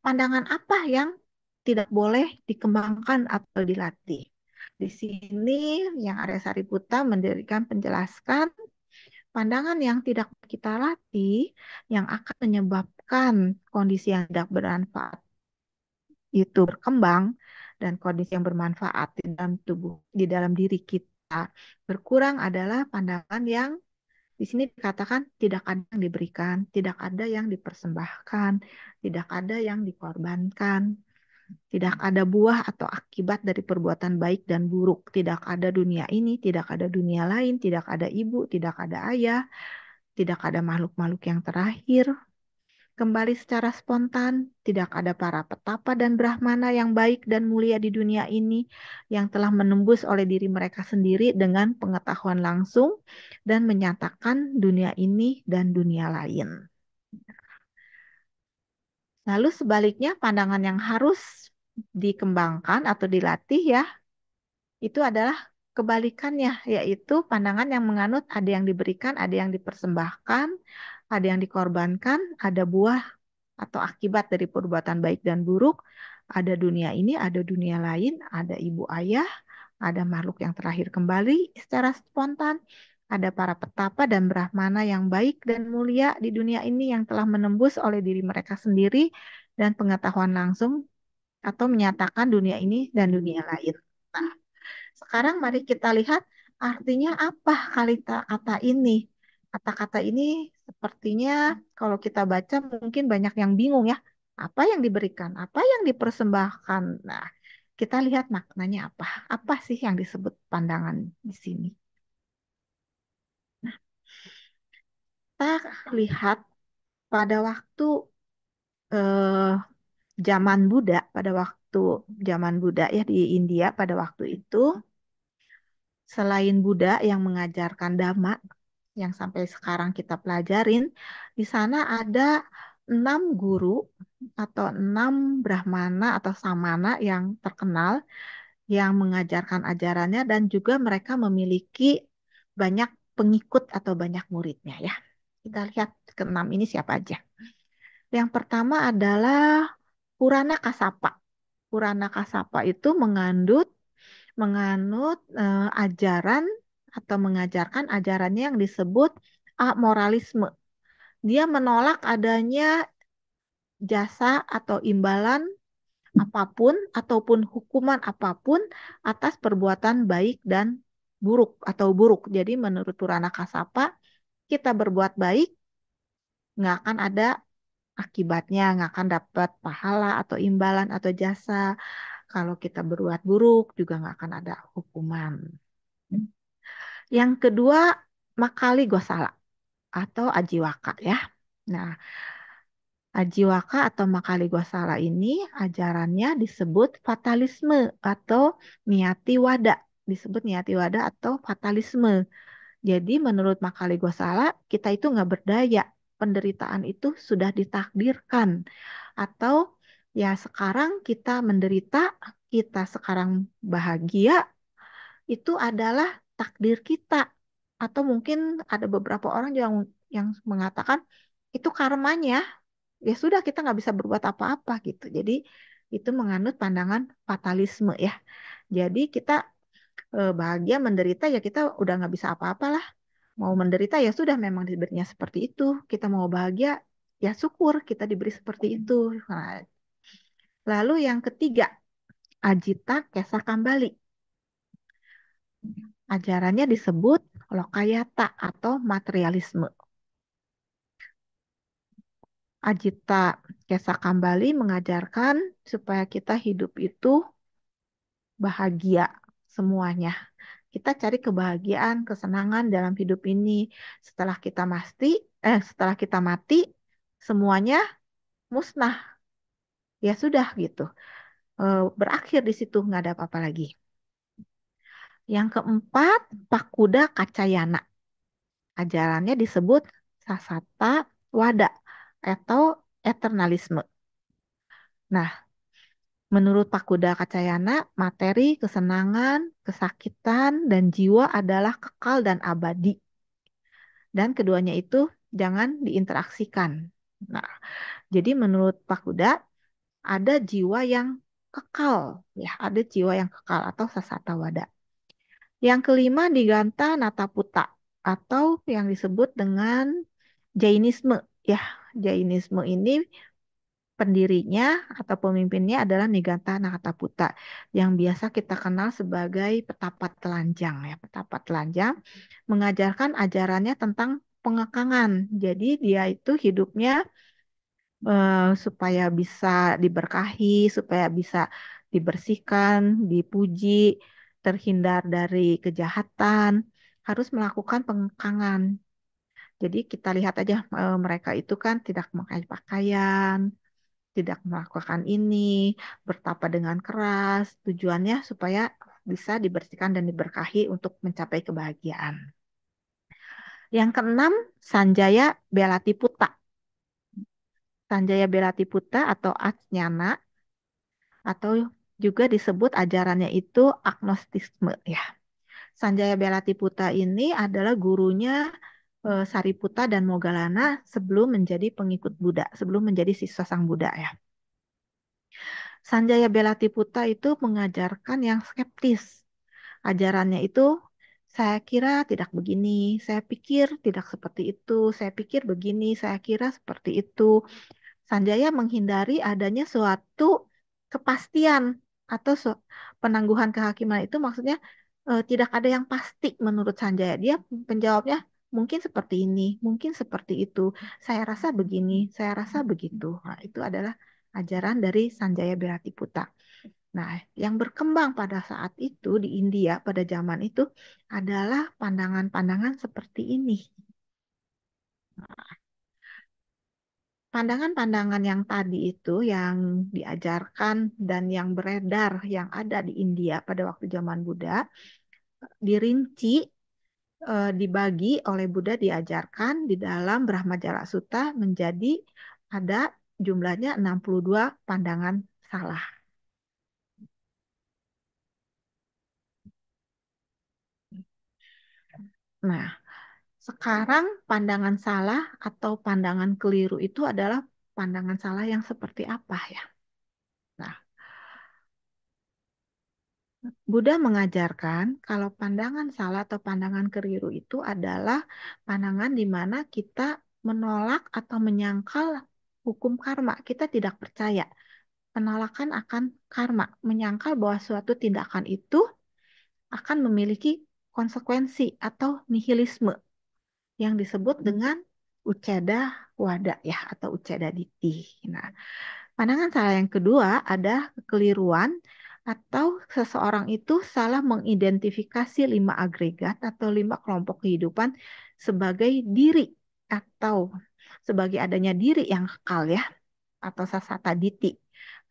pandangan apa yang tidak boleh dikembangkan atau dilatih? Di sini yang Arya Sariputta mendirikan penjelaskan pandangan yang tidak kita latih yang akan menyebabkan kondisi yang tidak bermanfaat itu berkembang dan kondisi yang bermanfaat di dalam tubuh, di dalam diri kita berkurang adalah pandangan yang di sini dikatakan tidak ada yang diberikan, tidak ada yang dipersembahkan, tidak ada yang dikorbankan, tidak ada buah atau akibat dari perbuatan baik dan buruk, tidak ada dunia ini, tidak ada dunia lain, tidak ada ibu, tidak ada ayah, tidak ada makhluk-makhluk yang terakhir, kembali secara spontan, tidak ada para petapa dan brahmana yang baik dan mulia di dunia ini yang telah menembus oleh diri mereka sendiri dengan pengetahuan langsung dan menyatakan dunia ini dan dunia lain. Lalu sebaliknya pandangan yang harus dikembangkan atau dilatih ya, itu adalah kebalikannya, yaitu pandangan yang menganut ada yang diberikan, ada yang dipersembahkan, ada yang dikorbankan, ada buah atau akibat dari perbuatan baik dan buruk, ada dunia ini, ada dunia lain, ada ibu ayah, ada makhluk yang terakhir kembali secara spontan, ada para petapa dan brahmana yang baik dan mulia di dunia ini yang telah menembus oleh diri mereka sendiri dan pengetahuan langsung atau menyatakan dunia ini dan dunia lain. Nah, sekarang mari kita lihat artinya apa kata ini. Kata-kata ini sepertinya kalau kita baca mungkin banyak yang bingung ya. Apa yang diberikan, apa yang dipersembahkan. Nah, kita lihat maknanya apa. Apa sih yang disebut pandangan di sini? Nah, kita lihat pada waktu eh, pada waktu zaman Buddha ya di India pada waktu itu, selain Buddha yang mengajarkan Dhamma yang sampai sekarang kita pelajarin, di sana ada 6 guru atau 6 brahmana atau samana yang terkenal yang mengajarkan ajarannya dan juga mereka memiliki banyak pengikut atau banyak muridnya ya. Kita lihat ke-6 ini siapa aja. Yang pertama adalah Purana Kasapa. Purana Kasapa itu menganut ajaran atau mengajarkan ajarannya yang disebut amoralisme. Dia menolak adanya jasa atau imbalan apapun ataupun hukuman apapun atas perbuatan baik dan buruk atau buruk. Jadi menurut Purana Kasapa, kita berbuat baik nggak akan ada akibatnya, nggak akan dapat pahala atau imbalan atau jasa. Kalau kita berbuat buruk juga nggak akan ada hukuman. Yang kedua, Makali Gosala atau Ajiwaka ya. Nah, Ajiwaka atau Makali Gosala ini ajarannya disebut fatalisme atau niati wada. Disebut niati wada atau fatalisme. Jadi menurut Makali Gosala, kita itu nggak berdaya. Penderitaan itu sudah ditakdirkan. Atau ya sekarang kita menderita, kita sekarang bahagia, itu adalah takdir kita. Atau mungkin ada beberapa orang yang mengatakan itu karmanya, ya sudah kita nggak bisa berbuat apa-apa gitu. Jadi itu menganut pandangan fatalisme ya. Jadi kita bahagia menderita ya kita udah nggak bisa apa-apa lah. Mau menderita ya sudah memang diberinya seperti itu. Kita mau bahagia ya syukur kita diberi seperti itu. Nah, lalu yang ketiga, Ajita Kesa Kambali. Ajarannya disebut Lokayata atau materialisme. Ajita Kesakambali mengajarkan supaya kita hidup itu bahagia semuanya. Kita cari kebahagiaan, kesenangan dalam hidup ini. Setelah kita mati, semuanya musnah. Ya sudah gitu. Berakhir di situ, nggak ada apa-apa lagi. Yang keempat, Pakuda Kacayana. Ajarannya disebut Sasata Wada atau eternalisme. Nah, menurut Pakuda Kacayana, materi, kesenangan, kesakitan, dan jiwa adalah kekal dan abadi. Dan keduanya itu jangan diinteraksikan. Nah, jadi menurut Pakuda, ada jiwa yang kekal, ya, ada jiwa yang kekal atau sasata wada. Yang kelima diganta nataputa atau yang disebut dengan Jainisme. Ya, Jainisme ini pendirinya atau pemimpinnya adalah Niganta Nataputa yang biasa kita kenal sebagai petapat telanjang ya. Petapat telanjang mengajarkan ajarannya tentang pengekangan. Jadi dia itu hidupnya supaya bisa diberkahi, supaya bisa dibersihkan, dipuji, terhindar dari kejahatan, harus melakukan pengekangan. Jadi kita lihat aja mereka itu kan tidak memakai pakaian, tidak melakukan ini, bertapa dengan keras, tujuannya supaya bisa dibersihkan dan diberkahi untuk mencapai kebahagiaan. Yang keenam, Sanjaya Belatiputa. Sanjaya Belatiputa atau Ajnana atau juga disebut ajarannya itu agnostisme ya. Sanjaya Belatiputa ini adalah gurunya Sariputta dan Moggallana sebelum menjadi pengikut Buddha, sebelum menjadi siswa Sang Buddha ya. Sanjaya Belatiputa itu mengajarkan yang skeptis. Ajarannya itu saya kira tidak begini, saya pikir tidak seperti itu, saya pikir begini, saya kira seperti itu. Sanjaya menghindari adanya suatu kepastian atau penangguhan kehakiman itu maksudnya tidak ada yang pasti menurut Sanjaya. Dia penjawabnya mungkin seperti ini, mungkin seperti itu. Saya rasa begini, saya rasa begitu. Nah, itu adalah ajaran dari Sanjaya Belatiputa. Nah, yang berkembang pada saat itu di India pada zaman itu adalah pandangan-pandangan seperti ini. Pandangan-pandangan yang tadi itu yang diajarkan dan yang beredar yang ada di India pada waktu zaman Buddha dirinci, dibagi oleh Buddha diajarkan di dalam Brahmajala Sutta menjadi ada jumlahnya 62 pandangan salah. Nah, sekarang pandangan salah atau pandangan keliru itu adalah pandangan salah yang seperti apa ya? Nah, Buddha mengajarkan kalau pandangan salah atau pandangan keliru itu adalah pandangan di mana kita menolak atau menyangkal hukum karma. Kita tidak percaya. Penolakan akan karma, menyangkal bahwa suatu tindakan itu akan memiliki konsekuensi atau nihilisme yang disebut dengan uceda wada ya atau uceda diti. Nah, pandangan salah yang kedua ada kekeliruan atau seseorang itu salah mengidentifikasi 5 agregat atau 5 kelompok kehidupan sebagai diri atau sebagai adanya diri yang kekal ya atau sasata diti.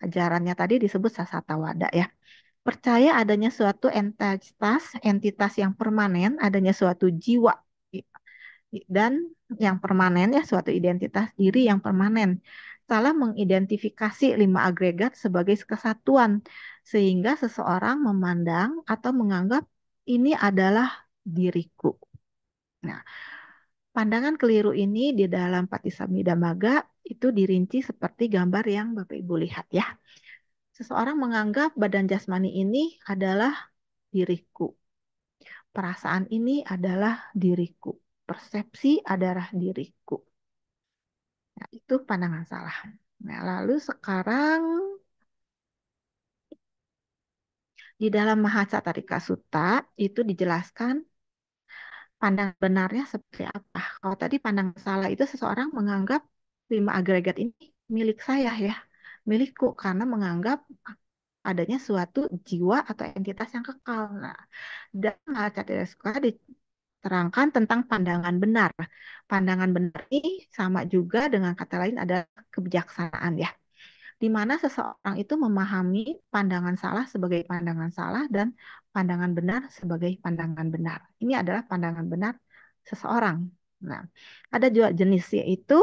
Ajarannya tadi disebut sasata wada ya. Percaya adanya suatu entitas yang permanen, adanya suatu jiwa dan yang permanen ya suatu identitas diri yang permanen. Salah mengidentifikasi 5 agregat sebagai kesatuan sehingga seseorang memandang atau menganggap ini adalah diriku. Nah, pandangan keliru ini di dalam Patisamhita itu dirinci seperti gambar yang Bapak Ibu lihat ya. Seseorang menganggap badan jasmani ini adalah diriku. Perasaan ini adalah diriku. Persepsi adalah diriku. Nah, itu pandangan salah. Nah, lalu sekarang di dalam Mahacatarika Sutta itu dijelaskan pandangan benarnya seperti apa. Kalau tadi pandangan salah itu seseorang menganggap 5 agregat ini milik saya ya, milikku karena menganggap adanya suatu jiwa atau entitas yang kekal. Nah, dalam hal Cateresca diterangkan tentang pandangan benar. Pandangan benar ini sama juga dengan kata lain adalah kebijaksanaan ya, di mana seseorang itu memahami pandangan salah sebagai pandangan salah dan pandangan benar sebagai pandangan benar. Ini adalah pandangan benar seseorang. Nah, ada juga jenis yaitu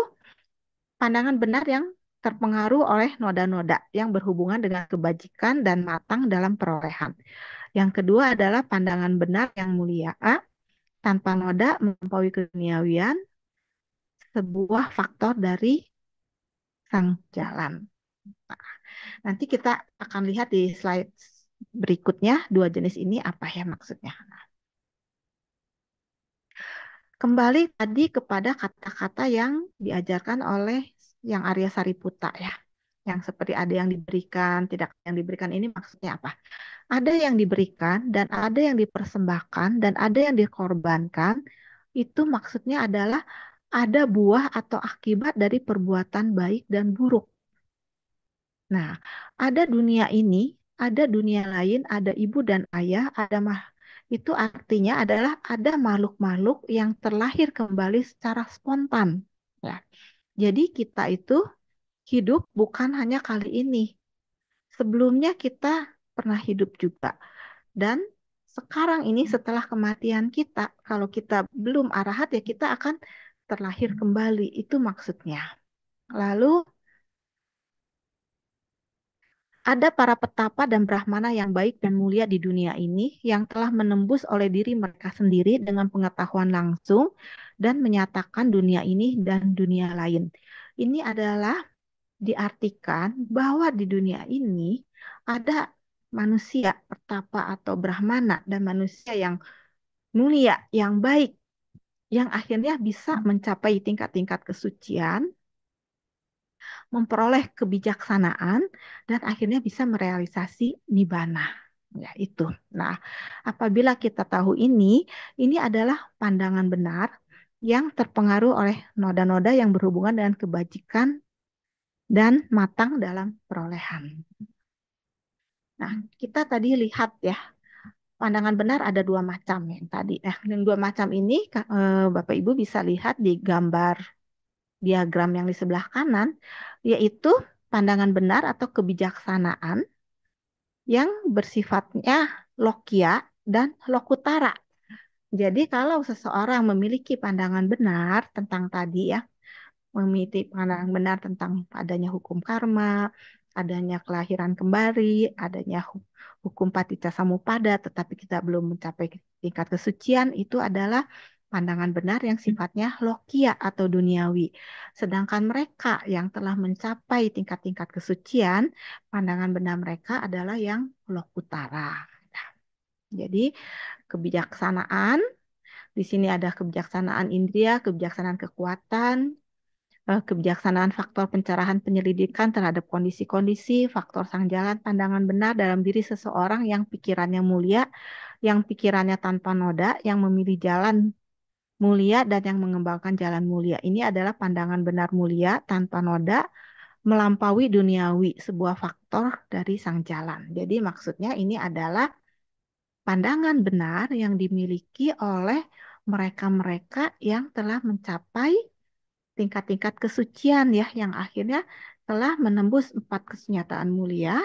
pandangan benar yang terpengaruh oleh noda-noda yang berhubungan dengan kebajikan dan matang dalam perolehan. Yang kedua adalah pandangan benar yang mulia, tanpa noda melampaui keduniawian, sebuah faktor dari sang jalan. Nah, nanti kita akan lihat di slide berikutnya dua jenis ini apa ya maksudnya. Kembali tadi kepada kata-kata yang diajarkan oleh yang Arya Sariputa ya. Yang seperti ada yang diberikan, tidak yang diberikan ini maksudnya apa? Ada yang diberikan dan ada yang dipersembahkan dan ada yang dikorbankan. Itu maksudnya adalah ada buah atau akibat dari perbuatan baik dan buruk. Nah, ada dunia ini, ada dunia lain, ada ibu dan ayah, ada itu artinya adalah ada makhluk-makhluk yang terlahir kembali secara spontan. Ya. Jadi kita itu hidup bukan hanya kali ini. Sebelumnya kita pernah hidup juga. Dan sekarang ini setelah kematian kita, kalau kita belum arahat ya kita akan terlahir kembali. Itu maksudnya. Lalu ada para petapa dan brahmana yang baik dan mulia di dunia ini yang telah menembus oleh diri mereka sendiri dengan pengetahuan langsung dan menyatakan dunia ini dan dunia lain. Ini adalah diartikan bahwa di dunia ini ada manusia petapa atau brahmana dan manusia yang mulia, yang baik, yang akhirnya bisa mencapai tingkat-tingkat kesucian, memperoleh kebijaksanaan, dan akhirnya bisa merealisasi nibbana. Ya, itu. Nah, apabila kita tahu ini adalah pandangan benar yang terpengaruh oleh noda-noda yang berhubungan dengan kebajikan dan matang dalam perolehan. Nah, kita tadi lihat ya, pandangan benar ada dua macam yang tadi. Nah, yang dua macam ini Bapak Ibu bisa lihat di gambar diagram yang di sebelah kanan, yaitu pandangan benar atau kebijaksanaan yang bersifatnya lokia dan lokutara. Jadi kalau seseorang memiliki pandangan benar tentang tadi ya, memiliki pandangan benar tentang adanya hukum karma, adanya kelahiran kembali, adanya hukum paticca samuppada, tetapi kita belum mencapai tingkat kesucian, itu adalah pandangan benar yang sifatnya lokia atau duniawi. Sedangkan mereka yang telah mencapai tingkat-tingkat kesucian, pandangan benar mereka adalah yang lokutara. Jadi kebijaksanaan, di sini ada kebijaksanaan indria, kebijaksanaan kekuatan, kebijaksanaan faktor pencerahan penyelidikan terhadap kondisi-kondisi, faktor sang jalan, pandangan benar dalam diri seseorang yang pikirannya mulia, yang pikirannya tanpa noda, yang memilih jalan mulia dan yang mengembangkan jalan mulia. Ini adalah pandangan benar mulia tanpa noda, melampaui duniawi, sebuah faktor dari sang jalan. Jadi maksudnya ini adalah pandangan benar yang dimiliki oleh mereka-mereka yang telah mencapai tingkat-tingkat kesucian ya, yang akhirnya telah menembus 4 kesenyataan mulia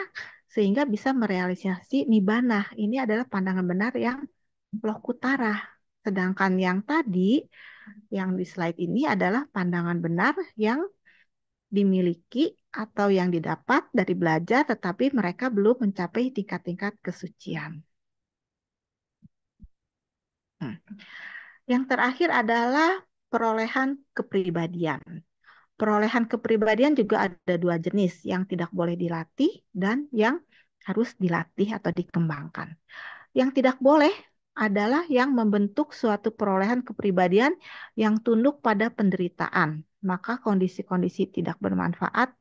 sehingga bisa merealisasi nibbana. Ini adalah pandangan benar yang lokutara. Sedangkan yang tadi, yang di slide ini adalah pandangan benar yang dimiliki atau yang didapat dari belajar, tetapi mereka belum mencapai tingkat-tingkat kesucian. Yang terakhir adalah perolehan kepribadian. Perolehan kepribadian juga ada dua jenis, yang tidak boleh dilatih dan yang harus dilatih atau dikembangkan. Yang tidak boleh adalah yang membentuk suatu perolehan kepribadian yang tunduk pada penderitaan. Maka kondisi-kondisi tidak bermanfaat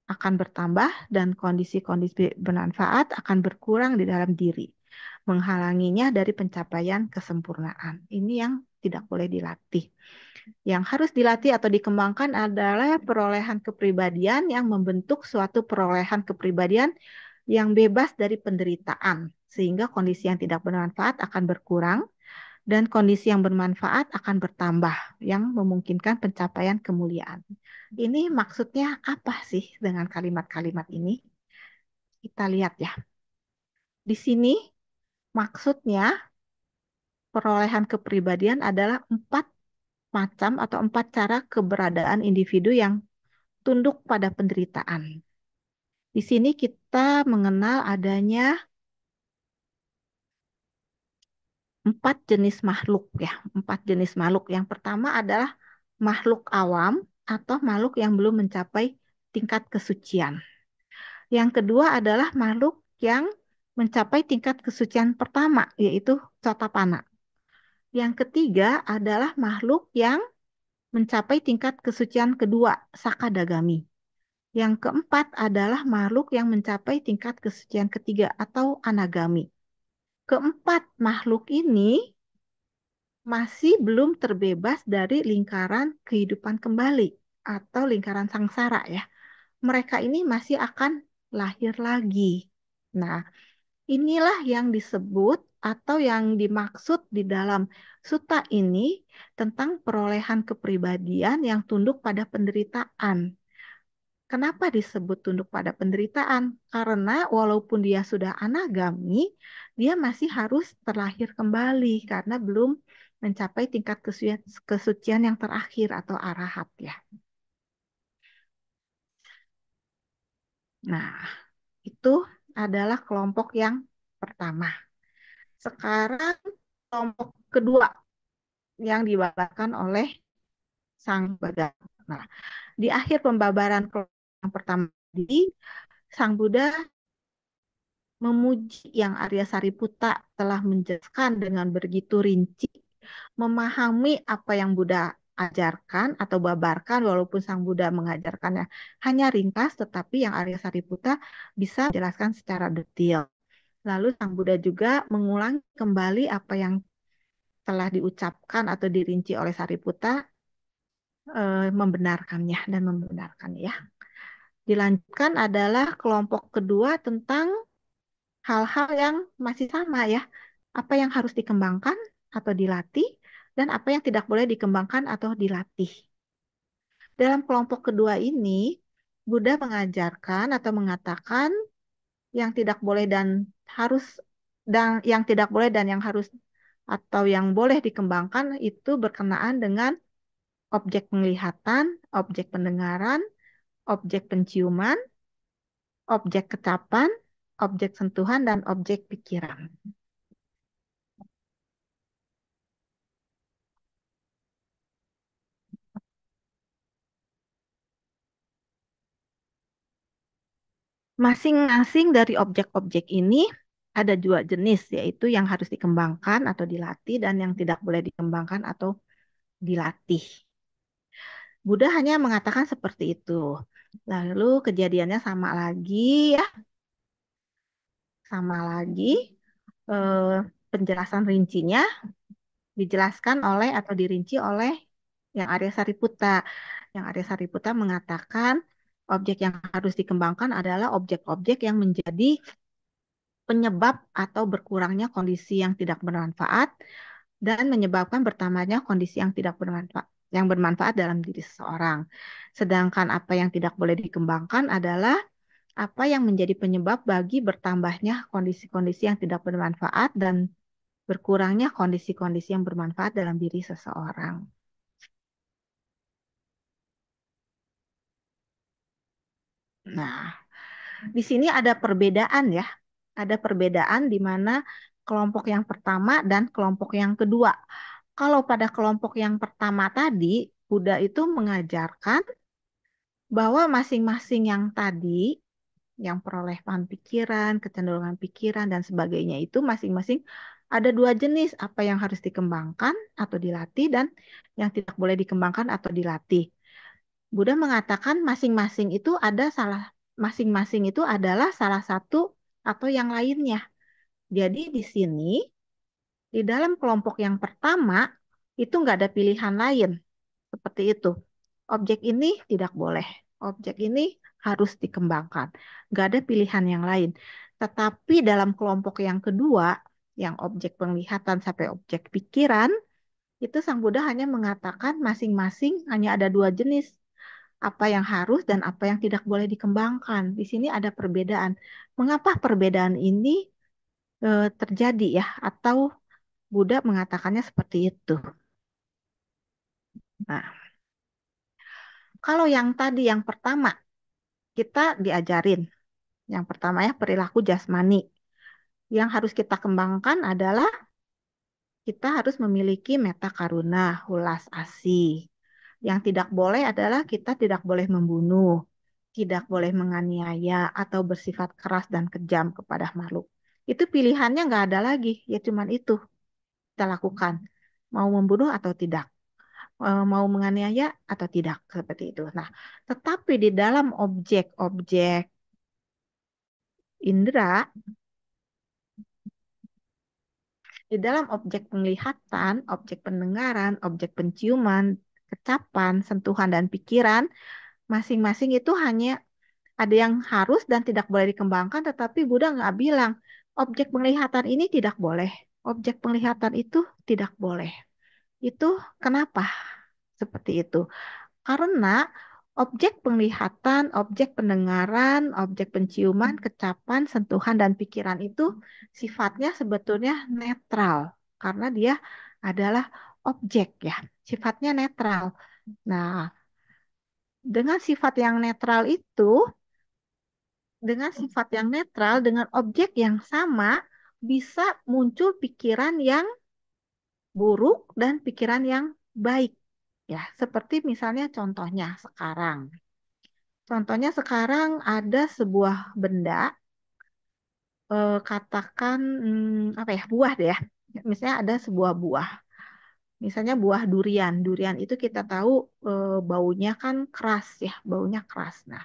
akan bertambah dan kondisi-kondisi bermanfaat akan berkurang di dalam diri, menghalanginya dari pencapaian kesempurnaan. Ini yang tidak boleh dilatih. Yang harus dilatih atau dikembangkan adalah perolehan kepribadian yang membentuk suatu perolehan kepribadian yang bebas dari penderitaan, sehingga kondisi yang tidak bermanfaat akan berkurang dan kondisi yang bermanfaat akan bertambah, yang memungkinkan pencapaian kemuliaan. Ini maksudnya apa sih dengan kalimat-kalimat ini? Kita lihat ya. Di sini maksudnya perolehan kepribadian adalah 4 macam atau 4 cara keberadaan individu yang tunduk pada penderitaan. Di sini kita mengenal adanya 4 jenis makhluk ya, 4 jenis makhluk. Yang pertama adalah makhluk awam atau makhluk yang belum mencapai tingkat kesucian. Yang kedua adalah makhluk yang mencapai tingkat kesucian pertama, yaitu Sotapana. Yang ketiga adalah makhluk yang mencapai tingkat kesucian kedua, Sakadagami. Yang keempat adalah makhluk yang mencapai tingkat kesucian ketiga atau Anagami. Keempat makhluk ini masih belum terbebas dari lingkaran kehidupan kembali atau lingkaran sangsara ya. Mereka ini masih akan lahir lagi. Nah, inilah yang disebut atau yang dimaksud di dalam sutta ini tentang perolehan kepribadian yang tunduk pada penderitaan. Kenapa disebut tunduk pada penderitaan? Karena walaupun dia sudah anagami, dia masih harus terlahir kembali karena belum mencapai tingkat kesucian yang terakhir atau arahat ya. Nah, itu adalah kelompok yang pertama. Sekarang kelompok kedua yang dibabarkan oleh Sang Buddha. Nah, di akhir pembabaran kelompok yang pertama tadi, Sang Buddha memuji yang Arya Sariputta telah menjelaskan dengan begitu rinci, memahami apa yang Buddha ajarkan atau babarkan, walaupun Sang Buddha mengajarkannya hanya ringkas, tetapi yang Arya Sariputta bisa menjelaskan secara detail. Lalu Sang Buddha juga mengulangi kembali apa yang telah diucapkan atau dirinci oleh Sariputta, membenarkannya dan membenarkannya ya. Dilanjutkan adalah kelompok kedua tentang hal-hal yang masih sama ya. Apa yang harus dikembangkan atau dilatih dan apa yang tidak boleh dikembangkan atau dilatih. Dalam kelompok kedua ini, Buddha mengajarkan atau mengatakan yang tidak boleh dan harus yang tidak boleh dan yang harus atau yang boleh dikembangkan itu berkenaan dengan objek penglihatan, objek pendengaran, objek penciuman, objek kecapan, objek sentuhan, dan objek pikiran. Masing-masing dari objek-objek ini ada 2 jenis, yaitu yang harus dikembangkan atau dilatih dan yang tidak boleh dikembangkan atau dilatih. Buddha hanya mengatakan seperti itu. Lalu kejadiannya sama lagi ya, sama lagi. Penjelasan rincinya dijelaskan oleh atau dirinci oleh yang Arya Sariputta. Yang Arya Sariputta mengatakan objek yang harus dikembangkan adalah objek-objek yang menjadi penyebab atau berkurangnya kondisi yang tidak bermanfaat dan menyebabkan bertambahnya kondisi yang tidak bermanfaat dalam diri seseorang. Sedangkan apa yang tidak boleh dikembangkan adalah apa yang menjadi penyebab bagi bertambahnya kondisi-kondisi yang tidak bermanfaat dan berkurangnya kondisi-kondisi yang bermanfaat dalam diri seseorang. Nah, di sini ada perbedaan ya. Ada perbedaan di mana kelompok yang pertama dan kelompok yang kedua. Kalau pada kelompok yang pertama tadi, Buddha itu mengajarkan bahwa masing-masing yang tadi, yang perolehan pikiran, kecenderungan pikiran, dan sebagainya itu masing-masing ada 2 jenis, apa yang harus dikembangkan atau dilatih dan yang tidak boleh dikembangkan atau dilatih. Buddha mengatakan masing-masing itu adalah salah satu atau yang lainnya. Jadi di sini, di dalam kelompok yang pertama, itu nggak ada pilihan lain. Seperti itu. Objek ini tidak boleh. Objek ini harus dikembangkan. Nggak ada pilihan yang lain. Tetapi dalam kelompok yang kedua, yang objek penglihatan sampai objek pikiran, itu Sang Buddha hanya mengatakan masing-masing hanya ada dua jenis. Apa yang harus dan apa yang tidak boleh dikembangkan. Di sini ada perbedaan. Mengapa perbedaan ini terjadi ya? Atau Buddha mengatakannya seperti itu. Nah, kalau yang tadi yang pertama kita diajarin, yang pertama ya perilaku jasmani. Yang harus kita kembangkan adalah kita harus memiliki metta karuna, ulas asih. Yang tidak boleh adalah kita tidak boleh membunuh, tidak boleh menganiaya atau bersifat keras dan kejam kepada makhluk. Itu pilihannya nggak ada lagi, ya cuman itu kita lakukan. Mau membunuh atau tidak, mau menganiaya atau tidak, seperti itu. Nah, tetapi di dalam objek-objek indera, di dalam objek penglihatan, objek pendengaran, objek penciuman, kecapan, sentuhan, dan pikiran, masing-masing itu hanya ada yang harus dan tidak boleh dikembangkan, tetapi Buddha nggak bilang objek penglihatan ini tidak boleh, objek penglihatan itu tidak boleh. Itu kenapa seperti itu? Karena objek penglihatan, objek pendengaran, objek penciuman, kecapan, sentuhan, dan pikiran itu sifatnya sebetulnya netral. Karena dia adalah objek ya, sifatnya netral. Nah, dengan sifat yang netral itu, dengan sifat yang netral, dengan objek yang sama, bisa muncul pikiran yang buruk dan pikiran yang baik. Ya, seperti misalnya contohnya sekarang. Contohnya sekarang ada sebuah benda, katakan apa ya, buah deh ya. Misalnya ada sebuah buah, misalnya buah durian. Durian itu kita tahu baunya kan keras ya, baunya keras. Nah,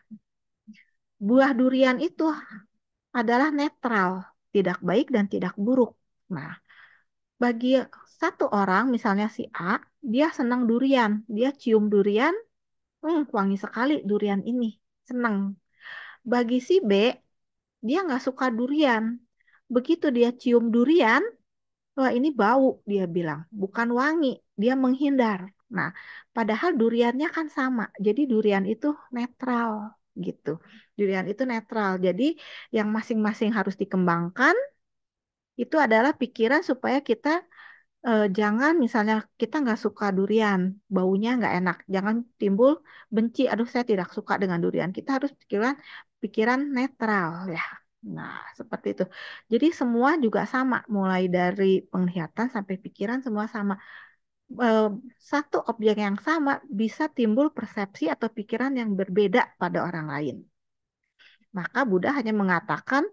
buah durian itu adalah netral, tidak baik dan tidak buruk. Nah, bagi satu orang, misalnya si A, dia senang durian, dia cium durian, wangi sekali durian ini, senang. Bagi si B, dia nggak suka durian. Begitu dia cium durian, wah ini bau, dia bilang, bukan wangi, dia menghindar. Nah, padahal duriannya kan sama, jadi durian itu netral gitu. Durian itu netral, jadi yang masing-masing harus dikembangkan itu adalah pikiran supaya kita jangan misalnya kita nggak suka durian, baunya nggak enak, jangan timbul benci, aduh saya tidak suka dengan durian. Kita harus pikiran pikiran netral ya. Nah, seperti itu. Jadi semua juga sama, mulai dari penglihatan sampai pikiran semua sama. Eh, Satu objek yang sama bisa timbul persepsi atau pikiran yang berbeda pada orang lain. Maka Buddha hanya mengatakan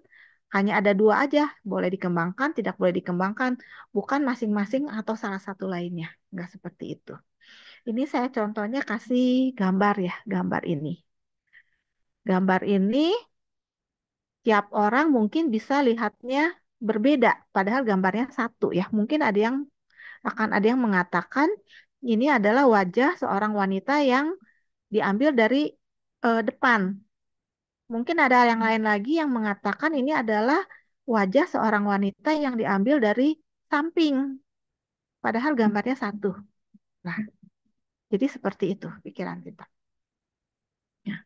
hanya ada dua aja, boleh dikembangkan, tidak boleh dikembangkan, bukan masing-masing atau salah satu lainnya. Enggak seperti itu. Ini saya contohnya kasih gambar ya, gambar ini. Gambar ini tiap orang mungkin bisa lihatnya berbeda, padahal gambarnya satu ya. Mungkin ada yang mengatakan ini adalah wajah seorang wanita yang diambil dari depan. Mungkin ada yang lain lagi yang mengatakan ini adalah wajah seorang wanita yang diambil dari samping, padahal gambarnya satu. Nah, jadi seperti itu pikiran kita. Ya,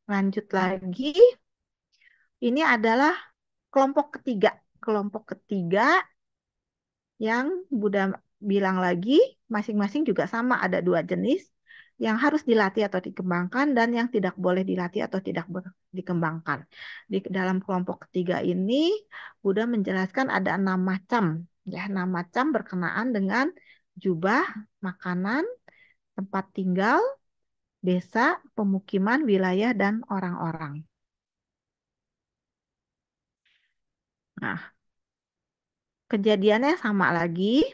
lanjut lagi, ini adalah kelompok ketiga. Kelompok ketiga yang Buddha bilang lagi, masing-masing juga sama, ada dua jenis yang harus dilatih atau dikembangkan dan yang tidak boleh dilatih atau tidak dikembangkan. Di dalam kelompok ketiga ini, Buddha menjelaskan ada 6 macam, ya 6 macam berkenaan dengan jubah, makanan, tempat tinggal, desa, pemukiman, wilayah, dan orang-orang. Nah, kejadiannya sama lagi.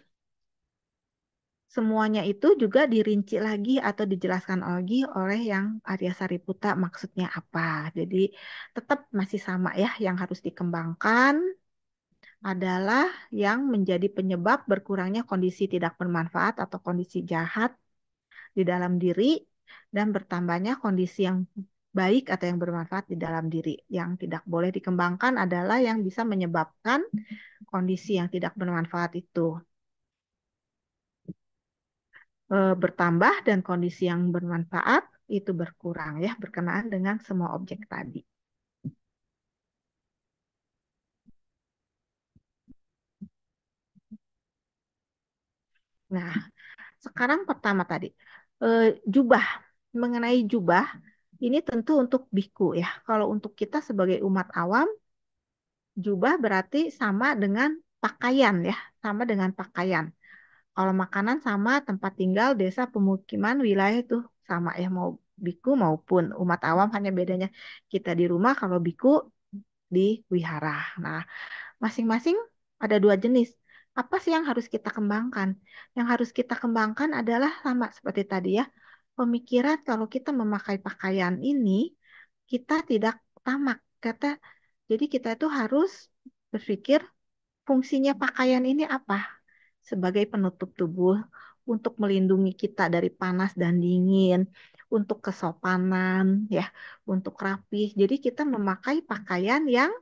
Semuanya itu juga dirinci lagi atau dijelaskan lagi oleh yang Arya Sariputa maksudnya apa. Jadi tetap masih sama ya yang harus dikembangkan adalah yang menjadi penyebab berkurangnya kondisi tidak bermanfaat atau kondisi jahat di dalam diri dan bertambahnya kondisi yang baik atau yang bermanfaat di dalam diri. Yang tidak boleh dikembangkan adalah yang bisa menyebabkan kondisi yang tidak bermanfaat itu bertambah dan kondisi yang bermanfaat itu berkurang ya, berkenaan dengan semua objek tadi. Nah, sekarang pertama tadi, jubah. Mengenai jubah, ini tentu untuk biku ya. Kalau untuk kita sebagai umat awam, jubah berarti sama dengan pakaian ya, sama dengan pakaian. Kalau makanan sama, tempat tinggal, desa, pemukiman, wilayah itu sama ya, mau biku maupun umat awam, hanya bedanya kita di rumah, kalau biku di wihara. Nah, masing-masing ada dua jenis. Apa sih yang harus kita kembangkan? Yang harus kita kembangkan adalah sama seperti tadi ya. Pemikiran kalau kita memakai pakaian ini, kita tidak tamak. Jadi kita itu harus berpikir fungsinya pakaian ini apa? Sebagai penutup tubuh, untuk melindungi kita dari panas dan dingin, untuk kesopanan, ya, untuk rapih. Jadi kita memakai pakaian yang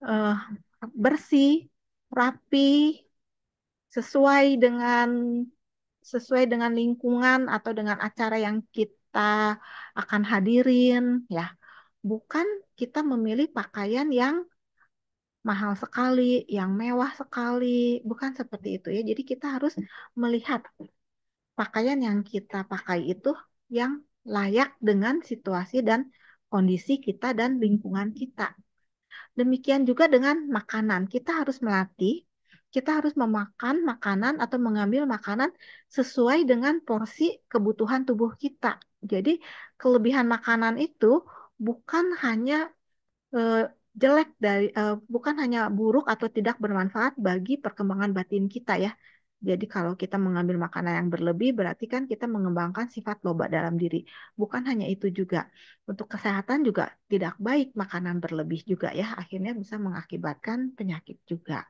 eh, bersih, rapi, sesuai dengan sesuai dengan lingkungan atau dengan acara yang kita akan hadirin, ya. Bukan kita memilih pakaian yang mahal sekali, yang mewah sekali, bukan seperti itu ya. Jadi kita harus melihat pakaian yang kita pakai itu yang layak dengan situasi dan kondisi kita dan lingkungan kita. Demikian juga dengan makanan. Kita harus melatih, kita harus memakan makanan atau mengambil makanan sesuai dengan porsi kebutuhan tubuh kita. Jadi kelebihan makanan itu bukan hanya eh, jelek bukan hanya buruk atau tidak bermanfaat bagi perkembangan batin kita ya. Jadi kalau kita mengambil makanan yang berlebih berarti kan kita mengembangkan sifat loba dalam diri. Bukan hanya itu juga. Untuk kesehatan juga tidak baik makanan berlebih juga ya. Akhirnya bisa mengakibatkan penyakit juga.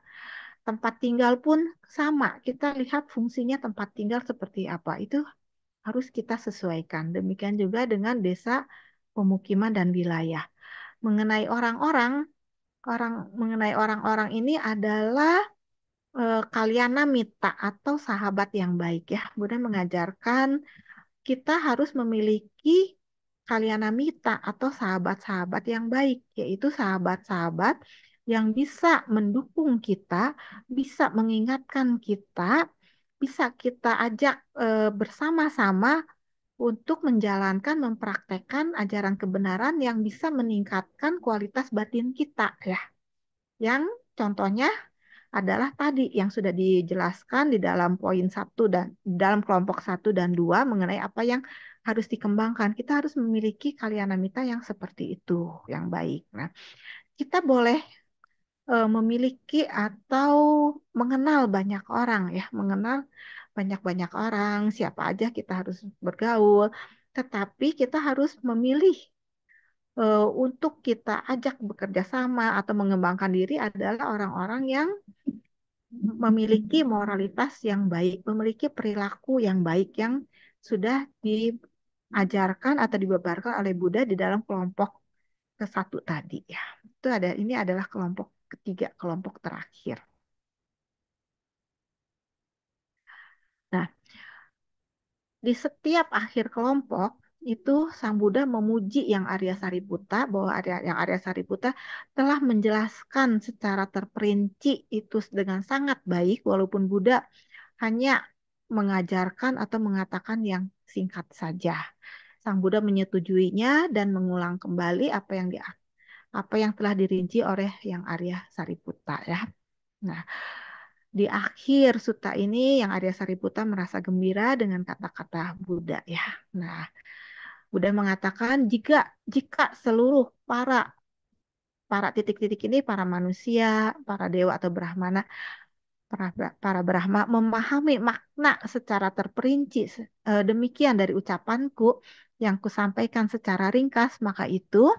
Tempat tinggal pun sama. Kita lihat fungsinya tempat tinggal seperti apa. Itu harus kita sesuaikan. Demikian juga dengan desa, pemukiman dan wilayah. Mengenai orang-orang, mengenai orang-orang ini adalah kalyana mita atau sahabat yang baik ya. Bunda mengajarkan kita harus memiliki kalyana mita atau sahabat-sahabat yang baik, yaitu sahabat-sahabat yang bisa mendukung kita, bisa mengingatkan kita, bisa kita ajak bersama-sama untuk menjalankan, mempraktekkan ajaran kebenaran yang bisa meningkatkan kualitas batin kita ya. Yang contohnya adalah tadi yang sudah dijelaskan di dalam poin satu dan dalam kelompok 1 dan 2 mengenai apa yang harus dikembangkan. Kita harus memiliki kalyanamita yang seperti itu, yang baik. Nah, kita boleh memiliki atau mengenal banyak orang ya, mengenal banyak-banyak orang, siapa aja kita harus bergaul, tetapi kita harus memilih untuk kita ajak bekerja sama atau mengembangkan diri adalah orang-orang yang memiliki moralitas yang baik, memiliki perilaku yang baik yang sudah diajarkan atau dibebarkan oleh Buddha di dalam kelompok ke 1 tadi ya. Ini adalah kelompok ketiga, kelompok terakhir. Nah, di setiap akhir kelompok itu Sang Buddha memuji yang Arya Sariputta bahwa yang Arya Sariputta telah menjelaskan secara terperinci itu dengan sangat baik walaupun Buddha hanya mengajarkan atau mengatakan yang singkat saja. Sang Buddha menyetujuinya dan mengulang kembali apa yang telah dirinci oleh yang Arya Sariputta ya. Nah, di akhir sutta ini yang Arya Sariputta merasa gembira dengan kata-kata Buddha ya. Nah, Buddha mengatakan jika jika seluruh para para titik-titik ini para manusia, para dewa atau brahmana, para Brahma memahami makna secara terperinci demikian dari ucapanku yang kusampaikan secara ringkas, maka itu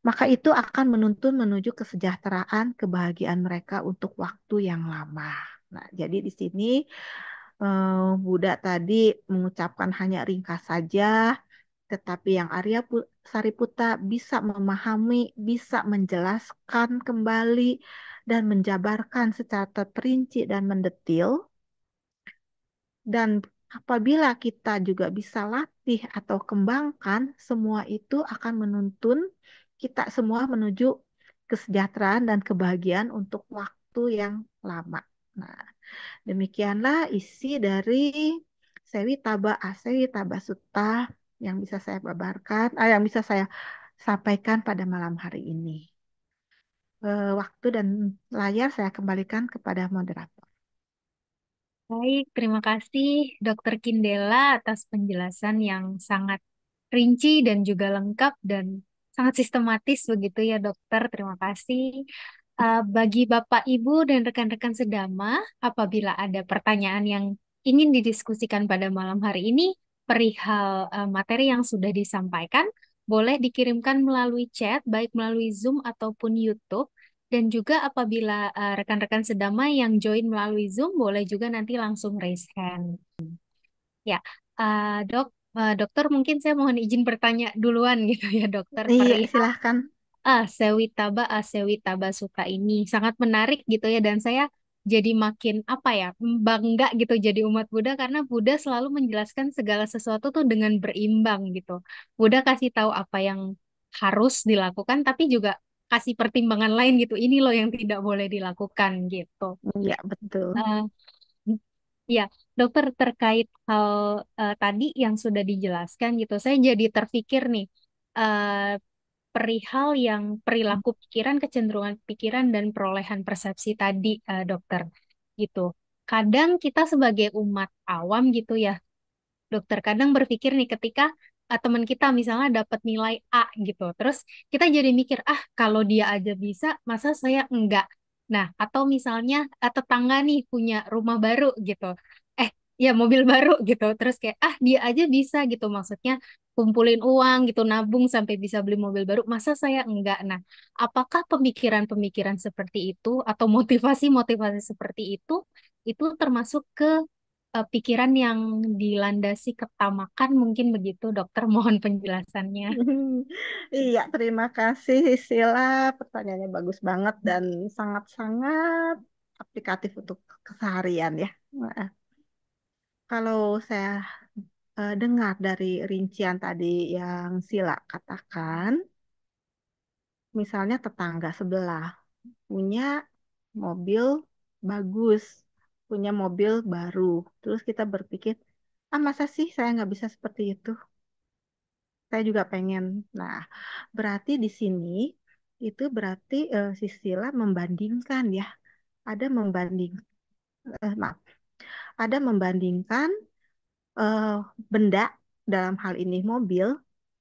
maka itu akan menuntun menuju kesejahteraan, kebahagiaan mereka untuk waktu yang lama. Nah, jadi di sini Buddha tadi mengucapkan hanya ringkas saja, tetapi yang Sariputta bisa memahami, bisa menjelaskan kembali, dan menjabarkan secara terperinci dan mendetil. Dan apabila kita juga bisa latih atau kembangkan, semua itu akan menuntun kita semua menuju kesejahteraan dan kebahagiaan untuk waktu yang lama. Nah, demikianlah isi dari Sewi Taba Asewi Taba Sutta yang bisa saya kabarkan, yang bisa saya sampaikan pada malam hari ini. Waktu dan layar saya kembalikan kepada moderator. Baik, terima kasih Dokter Kindela atas penjelasan yang sangat rinci dan juga lengkap dan sangat sistematis begitu ya dokter. Terima kasih. Bagi Bapak, Ibu, dan rekan-rekan sedama, apabila ada pertanyaan yang ingin didiskusikan pada malam hari ini, perihal materi yang sudah disampaikan, boleh dikirimkan melalui chat, baik melalui Zoom ataupun YouTube. Dan juga apabila rekan-rekan sedama yang join melalui Zoom, boleh juga nanti langsung raise hand. Ya, dokter mungkin saya mohon izin bertanya duluan gitu ya dokter, Iya, perihal silahkan. Sewitaba Sutta ini sangat menarik gitu ya, dan saya jadi makin apa ya, bangga gitu jadi umat Buddha karena Buddha selalu menjelaskan segala sesuatu tuh dengan berimbang gitu. Buddha kasih tahu apa yang harus dilakukan tapi juga kasih pertimbangan lain gitu. Ini loh yang tidak boleh dilakukan gitu. Iya, betul. Eh, ya, dokter terkait hal tadi yang sudah dijelaskan gitu, saya jadi terpikir nih. eh, Perihal yang perilaku pikiran, kecenderungan pikiran, dan perolehan persepsi tadi, dokter, gitu. Kadang kita sebagai umat awam gitu ya, dokter, kadang berpikir nih ketika teman kita misalnya dapat nilai A gitu, terus kita jadi mikir, ah kalau dia aja bisa, masa saya enggak? Nah, atau misalnya tetangga nih punya rumah baru gitu, ya mobil baru gitu, terus kayak dia aja bisa gitu, maksudnya kumpulin uang gitu, nabung sampai bisa beli mobil baru, masa saya enggak? Nah, apakah pemikiran-pemikiran seperti itu atau motivasi-motivasi seperti itu termasuk ke pikiran yang dilandasi ketamakan, mungkin begitu dokter, mohon penjelasannya. Iya, terima kasih Sila. Pertanyaannya bagus banget dan sangat-sangat aplikatif untuk keseharian ya. Nah, kalau saya dengar dari rincian tadi yang Sila katakan, misalnya tetangga sebelah punya mobil bagus, punya mobil baru. Terus kita berpikir, masa sih saya nggak bisa seperti itu? Saya juga pengen. Nah, berarti di sini itu berarti si Sila membandingkan ya. Ada membanding, maaf, ada membandingkan eh, benda dalam hal ini mobil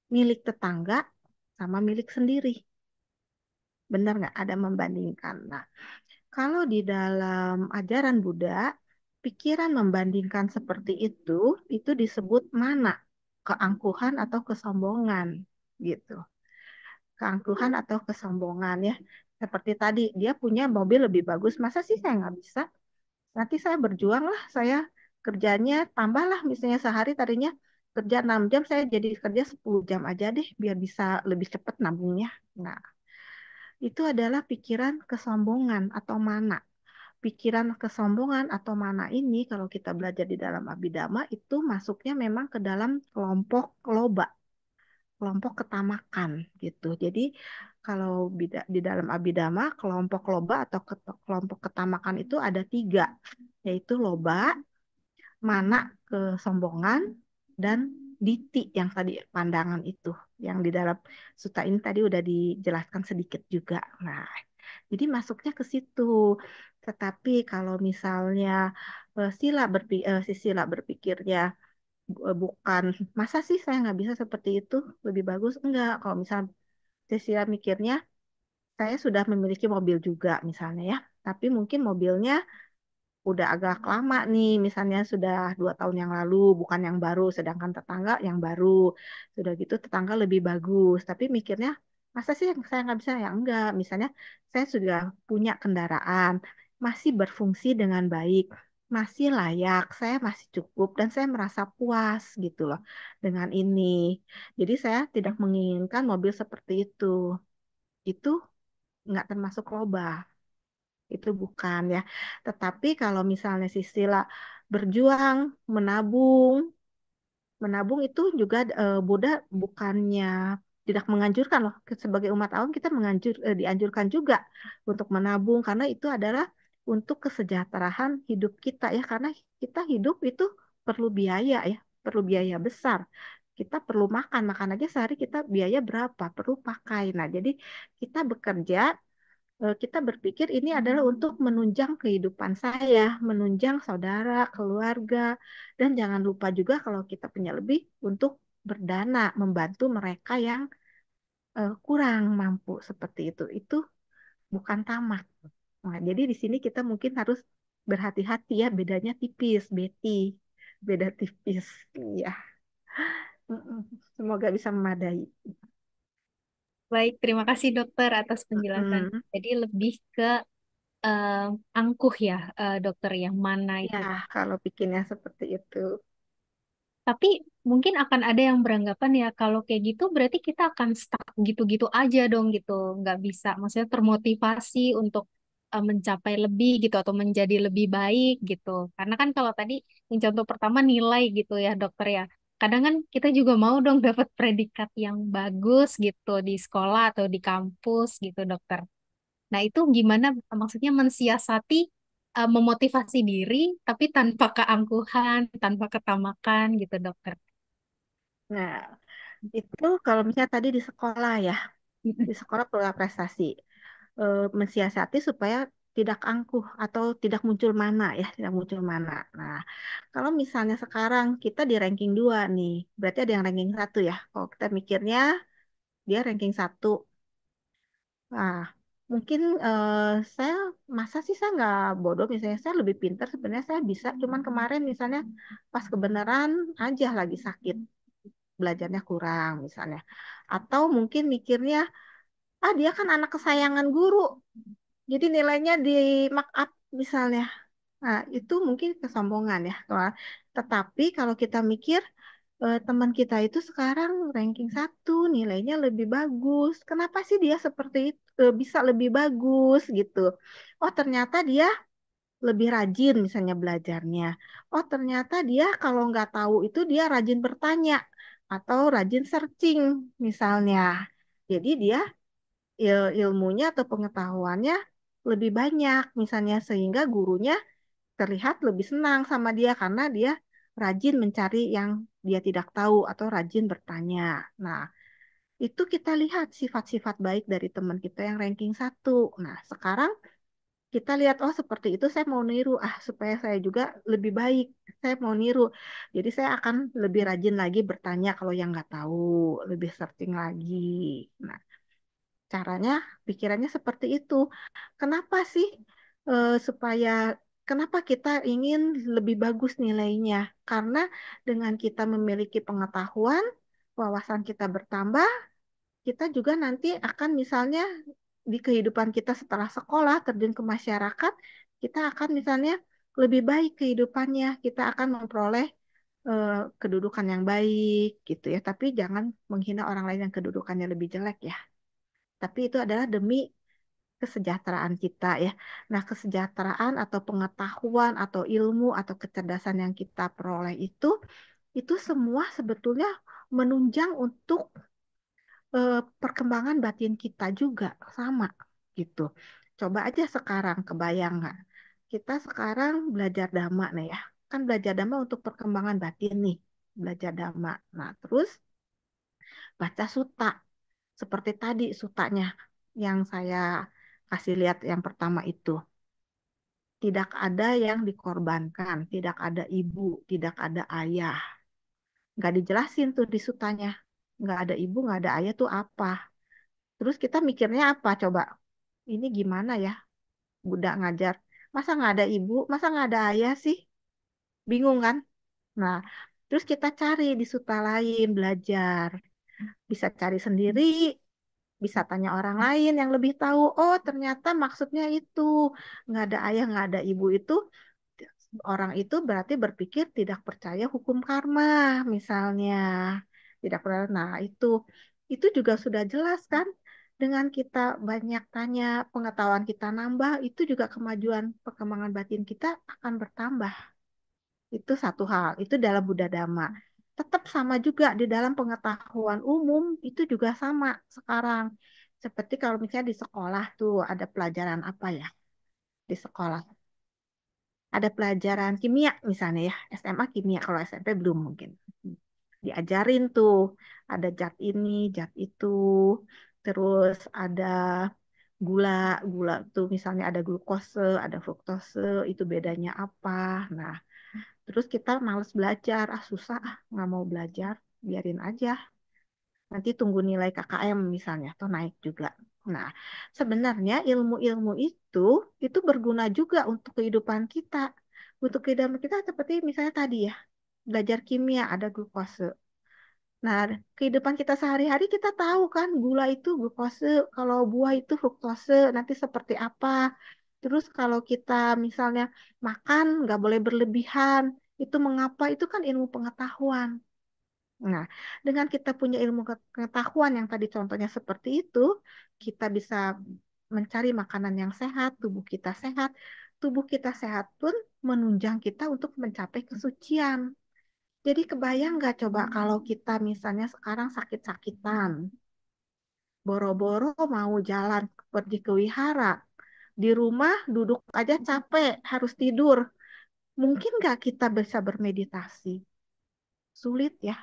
milik tetangga sama milik sendiri. Benar nggak? Ada membandingkan. Nah, kalau di dalam ajaran Buddha, pikiran membandingkan seperti itu disebut mana, keangkuhan atau kesombongan gitu. Keangkuhan atau kesombongan ya. Seperti tadi, dia punya mobil lebih bagus, masa sih saya nggak bisa? Nanti saya berjuang lah, saya kerjanya tambahlah, misalnya sehari tadinya kerja 6 jam, saya jadi kerja 10 jam aja deh, biar bisa lebih cepat nabungnya. Nah, itu adalah pikiran kesombongan atau mana. Pikiran kesombongan atau mana ini, kalau kita belajar di dalam Abhidhamma, itu masuknya memang ke dalam kelompok loba, kelompok ketamakan gitu. Jadi kalau di dalam Abhidhamma, kelompok loba atau kelompok ketamakan itu ada tiga, yaitu loba, mana, kesombongan, dan diti yang tadi pandangan itu, yang di dalam suta ini tadi udah dijelaskan sedikit juga. Nah, jadi masuknya ke situ. Tetapi kalau misalnya si Sila berpikirnya bukan, masa sih saya nggak bisa seperti itu, lebih bagus enggak. Kalau misalnya Cecilia mikirnya, saya sudah memiliki mobil juga misalnya ya, tapi mungkin mobilnya udah agak lama nih, misalnya sudah 2 tahun yang lalu, bukan yang baru, sedangkan tetangga yang baru. Sudah gitu tetangga lebih bagus, tapi mikirnya Masa sih saya nggak bisa? Ya enggak. Misalnya saya sudah punya kendaraan, masih berfungsi dengan baik, masih layak, saya masih cukup, dan saya merasa puas gitu loh dengan ini. Jadi saya tidak menginginkan mobil seperti itu. Itu nggak termasuk loba. Itu bukan ya. Tetapi kalau misalnya si Sila berjuang, menabung, menabung itu juga Buddha bukannya tidak menganjurkan loh. Sebagai umat awam kita dianjurkan juga untuk menabung karena itu adalah untuk kesejahteraan hidup kita ya, karena kita hidup itu perlu biaya ya, perlu biaya besar. Kita perlu makan, makan aja sehari kita biaya berapa, perlu pakai. Nah, jadi kita bekerja, kita berpikir ini adalah untuk menunjang kehidupan saya, menunjang saudara, keluarga, dan jangan lupa juga kalau kita punya lebih untuk berdana, membantu mereka yang kurang mampu seperti itu. Itu bukan tamak. Nah, jadi di sini kita mungkin harus berhati-hati ya, bedanya tipis, Betty, beda tipis. Iya. Mm-mm. Semoga bisa memadai. Baik, terima kasih dokter atas penjelasan. Mm-mm. Jadi lebih ke eh, angkuh ya, dokter yang mana Ya, itu. kalau bikinnya seperti itu. Tapi mungkin akan ada yang beranggapan ya kalau kayak gitu berarti kita akan stuck gitu-gitu aja dong gitu. Nggak bisa, maksudnya termotivasi untuk mencapai lebih gitu atau menjadi lebih baik gitu. Karena kan kalau tadi yang contoh pertama nilai gitu ya dokter ya. Kadang kan kita juga mau dong dapat predikat yang bagus gitu di sekolah atau di kampus gitu dokter. Nah, itu gimana maksudnya mensiasati memotivasi diri tapi tanpa keangkuhan, tanpa ketamakan gitu, dokter. Nah, itu kalau misalnya tadi di sekolah ya, di Mm-mm. sekolah perlu prestasi. Mensiasati supaya tidak angkuh atau tidak muncul mana ya, tidak muncul mana. Nah, kalau misalnya sekarang kita di ranking 2 nih, berarti ada yang ranking 1 ya. Kalau kita mikirnya dia ranking 1. Nah, mungkin saya masa sih saya nggak bodoh, misalnya saya lebih pintar sebenarnya saya bisa, cuman kemarin misalnya pas kebenaran aja lagi sakit, belajarnya kurang misalnya. Atau mungkin mikirnya, ah dia kan anak kesayangan guru, jadi nilainya di mark up misalnya. Nah, itu mungkin kesombongan ya. Tetapi kalau kita mikir, teman kita itu sekarang ranking 1, nilainya lebih bagus. Kenapa sih dia seperti itu, bisa lebih bagus gitu? Oh, ternyata dia lebih rajin misalnya belajarnya. Oh, ternyata dia kalau nggak tahu itu dia rajin bertanya atau rajin searching misalnya. Jadi dia ilmunya atau pengetahuannya lebih banyak misalnya, sehingga gurunya terlihat lebih senang sama dia karena dia rajin mencari yang dia tidak tahu atau rajin bertanya. Nah, itu kita lihat sifat-sifat baik dari teman kita yang ranking 1. Nah, sekarang kita lihat, oh seperti itu saya mau niru. Ah, supaya saya juga lebih baik, saya mau niru. Jadi saya akan lebih rajin lagi bertanya kalau yang nggak tahu, lebih searching lagi. Nah, caranya, pikirannya seperti itu. Kenapa sih supaya kenapa kita ingin lebih bagus nilainya? Karena dengan kita memiliki pengetahuan, wawasan kita bertambah, kita juga nanti akan misalnya di kehidupan kita setelah sekolah, terjun ke masyarakat, kita akan misalnya lebih baik kehidupannya, kita akan memperoleh eh, kedudukan yang baik gitu ya. Tapi jangan menghina orang lain yang kedudukannya lebih jelek ya. Tapi itu adalah demi kesejahteraan kita ya. Nah, kesejahteraan atau pengetahuan atau ilmu atau kecerdasan yang kita peroleh itu semua sebetulnya menunjang untuk perkembangan batin kita juga sama gitu. Coba aja sekarang kebayang nggak? Kita sekarang belajar dhamma nih ya. Kan belajar dhamma untuk perkembangan batin nih, belajar dhamma. Nah, terus baca suta. Seperti tadi sutanya yang saya kasih lihat yang pertama itu. Tidak ada yang dikorbankan, tidak ada ibu, tidak ada ayah. Nggak dijelasin tuh di sutanya. Nggak ada ibu, nggak ada ayah tuh apa. Terus kita mikirnya apa coba? Ini gimana ya Buddha ngajar? Masa nggak ada ibu? Masa nggak ada ayah sih? Bingung kan? Nah, terus kita cari di suta lain, belajar. Bisa cari sendiri, bisa tanya orang lain yang lebih tahu. Oh, ternyata maksudnya itu. Nggak ada ayah, nggak ada ibu itu, orang itu berarti berpikir tidak percaya hukum karma, misalnya. Tidak percaya. Nah, itu juga sudah jelas kan? Dengan kita banyak tanya, pengetahuan kita nambah, itu juga kemajuan perkembangan batin kita akan bertambah. Itu satu hal, itu dalam Buddha Dhamma. Tetap sama juga di dalam pengetahuan umum, itu juga sama sekarang. Seperti kalau misalnya di sekolah tuh ada pelajaran apa ya? Di sekolah ada pelajaran kimia misalnya ya, SMA kimia, kalau SMP belum mungkin. Diajarin tuh, ada zat ini, zat itu, terus ada gula, gula tuh misalnya ada glukose, ada fruktose, itu bedanya apa. Nah, terus kita males belajar, ah susah, ah nggak mau belajar, biarin aja. Nanti tunggu nilai KKM misalnya, atau naik juga. Nah, sebenarnya ilmu-ilmu itu berguna juga untuk kehidupan kita. Untuk kehidupan kita seperti misalnya tadi ya, belajar kimia ada glukose. Nah, kehidupan kita sehari-hari kita tahu kan gula itu glukose, kalau buah itu fruktose, nanti seperti apa. Terus kalau kita misalnya makan nggak boleh berlebihan, itu mengapa? Itu kan ilmu pengetahuan. Nah, dengan kita punya ilmu pengetahuan yang tadi contohnya seperti itu, kita bisa mencari makanan yang sehat, tubuh kita sehat. Tubuh kita sehat pun menunjang kita untuk mencapai kesucian. Jadi kebayang nggak coba kalau kita misalnya sekarang sakit-sakitan, boro-boro mau jalan pergi ke wihara, di rumah duduk aja capek, harus tidur. Mungkin nggak kita bisa bermeditasi? Sulit ya,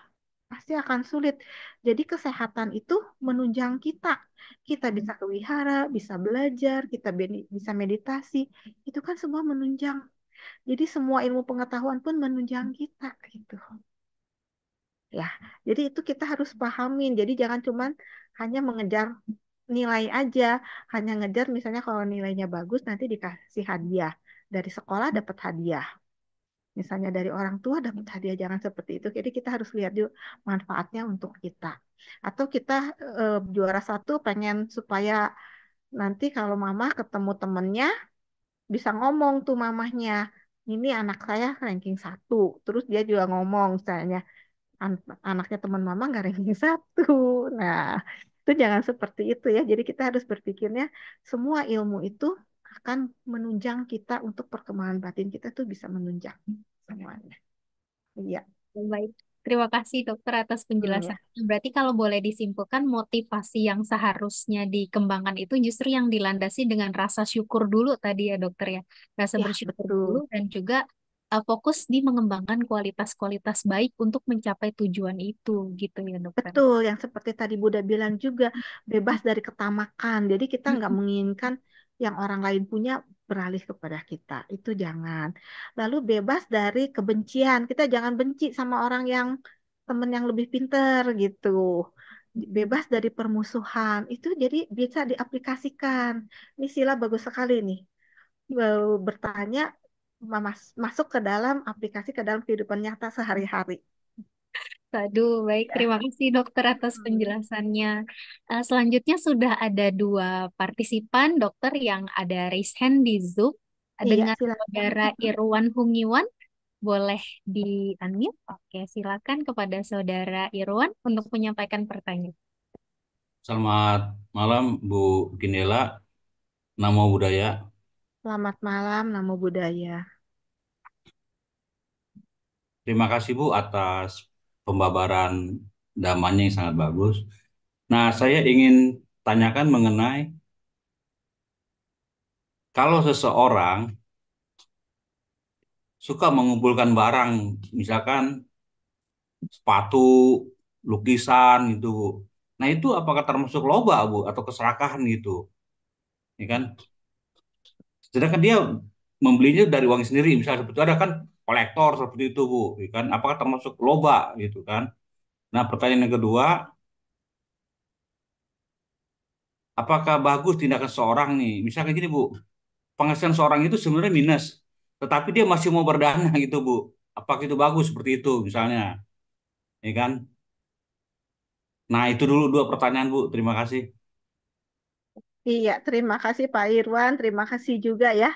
pasti akan sulit. Jadi kesehatan itu menunjang kita. Kita bisa ke wihara, bisa belajar, kita bisa meditasi. Itu kan semua menunjang. Jadi semua ilmu pengetahuan pun menunjang kita gitu. Ya, jadi itu kita harus pahamin. Jadi jangan cuman hanya mengejar nilai aja, hanya ngejar misalnya kalau nilainya bagus nanti dikasih hadiah. Dari sekolah dapat hadiah. Misalnya dari orang tua dapat hadiah, jangan seperti itu. Jadi kita harus lihat juga manfaatnya untuk kita. Atau kita juara satu pengen supaya nanti kalau mama ketemu temennya bisa ngomong tuh mamahnya, ini anak saya ranking satu. Terus dia juga ngomong misalnya, anaknya teman mama nggak ranking satu. Nah, itu jangan seperti itu ya. Jadi kita harus berpikirnya semua ilmu itu akan menunjang kita untuk perkembangan batin kita tuh bisa menunjang semuanya. Iya. Baik, terima kasih dokter atas Ya. penjelasannya. Berarti kalau boleh disimpulkan, motivasi yang seharusnya dikembangkan itu justru yang dilandasi dengan rasa syukur dulu tadi ya dokter ya. Rasa Ya, bersyukur dulu betul. dan juga fokus di mengembangkan kualitas-kualitas baik untuk mencapai tujuan itu gitu ya dokter. Betul, yang seperti tadi Buddha bilang juga, bebas dari ketamakan. Jadi kita nggak menginginkan yang orang lain punya beralih kepada kita. Itu jangan. Lalu bebas dari kebencian. Kita jangan benci sama orang yang temen yang lebih pinter gitu. Bebas dari permusuhan. Itu jadi bisa diaplikasikan. Ini sila bagus sekali nih. Bertanya masuk ke dalam aplikasi ke dalam kehidupan nyata sehari-hari. Aduh, baik. Ya. Terima kasih dokter atas Hmm. penjelasannya. Selanjutnya sudah ada dua partisipan dokter yang ada raise hand di Zoom Iya, dengan silakan. saudara Irwan Hungiwan. Boleh di-unmute? Oke, silakan kepada saudara Irwan untuk menyampaikan pertanyaan. Selamat malam Bu Ginela, Namo Buddhaya. Selamat malam, Namo Buddhaya. Terima kasih Bu atas pembabaran damanya yang sangat bagus. Nah, saya ingin tanyakan mengenai kalau seseorang suka mengumpulkan barang, misalkan sepatu, lukisan gitu, Bu. Nah, itu apakah termasuk loba, Bu, atau keserakahan gitu? Ya kan? Sedangkan dia membelinya dari uang sendiri, misalnya seperti itu ada kan kolektor seperti itu, Bu, ya kan? Apakah termasuk loba gitu kan? Nah, pertanyaan yang kedua, apakah bagus tindakan seorang nih? Misalkan gini, Bu, penghasilan seorang itu sebenarnya minus, tetapi dia masih mau berdana gitu, Bu. Apakah itu bagus seperti itu misalnya, ya kan? Nah, itu dulu dua pertanyaan, Bu. Terima kasih. Iya, terima kasih Pak Irwan, terima kasih juga ya.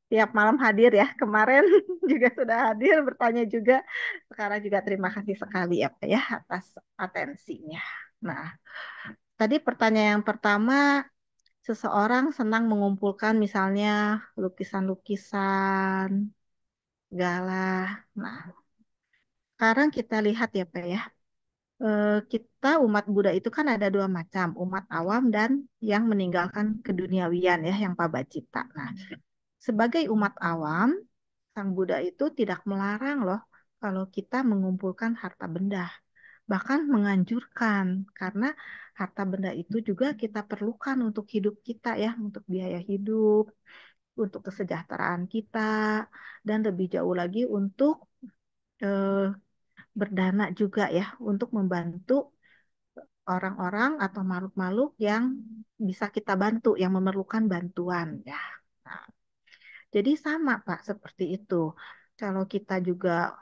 Tiap malam hadir ya. Kemarin juga sudah hadir, bertanya juga. Sekarang juga terima kasih sekali ya Pak ya atas atensinya. Nah, tadi pertanyaan yang pertama, seseorang senang mengumpulkan misalnya lukisan-lukisan, galah. Nah, sekarang kita lihat ya Pak ya. Kita umat Buddha itu kan ada dua macam, umat awam dan yang meninggalkan keduniawian ya, yang pabacita. Nah, sebagai umat awam, Sang Buddha itu tidak melarang loh kalau kita mengumpulkan harta benda, bahkan menganjurkan karena harta benda itu juga kita perlukan untuk hidup kita ya, untuk biaya hidup, untuk kesejahteraan kita, dan lebih jauh lagi untuk eh, berdana juga ya, untuk membantu orang-orang atau makhluk-makhluk yang bisa kita bantu, yang memerlukan bantuan ya. Nah, jadi sama Pak seperti itu. Kalau kita juga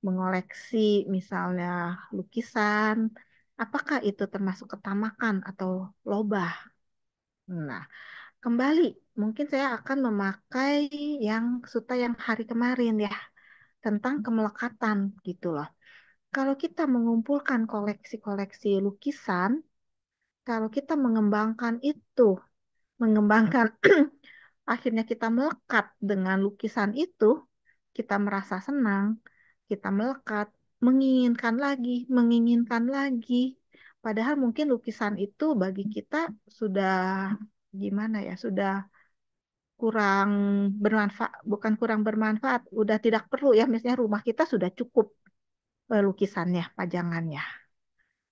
mengoleksi misalnya lukisan, apakah itu termasuk ketamakan atau loba? Nah, kembali mungkin saya akan memakai yang suta yang hari kemarin ya, tentang kemelekatan gitu loh. Kalau kita mengumpulkan koleksi-koleksi lukisan, kalau kita mengembangkan itu, mengembangkan akhirnya kita melekat dengan lukisan itu, kita merasa senang, kita melekat, menginginkan lagi. Padahal mungkin lukisan itu bagi kita sudah gimana ya, sudah kurang bermanfaat, bukan kurang bermanfaat, udah tidak perlu ya, misalnya rumah kita sudah cukup lukisannya, pajangannya.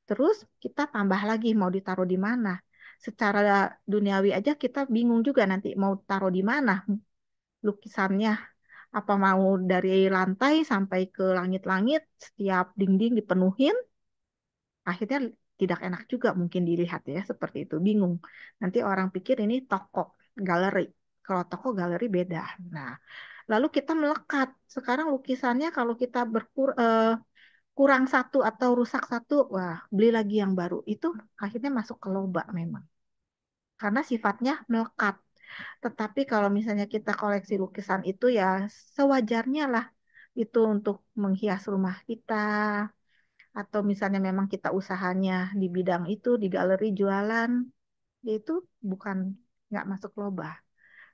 Terus kita tambah lagi mau ditaruh di mana. Secara duniawi aja kita bingung juga nanti mau taruh di mana lukisannya. Apa mau dari lantai sampai ke langit-langit, setiap dinding dipenuhin, akhirnya tidak enak juga mungkin dilihat ya, seperti itu. Bingung. Nanti orang pikir ini toko, galeri. Kalau toko galeri beda. Nah, lalu kita melekat. Sekarang lukisannya kalau kita kurang satu atau rusak satu, wah beli lagi yang baru. Itu akhirnya masuk ke loba memang. Karena sifatnya melekat. Tetapi kalau misalnya kita koleksi lukisan itu ya sewajarnya lah. Itu untuk menghias rumah kita. Atau misalnya memang kita usahanya di bidang itu, di galeri jualan. Ya itu bukan nggak masuk loba.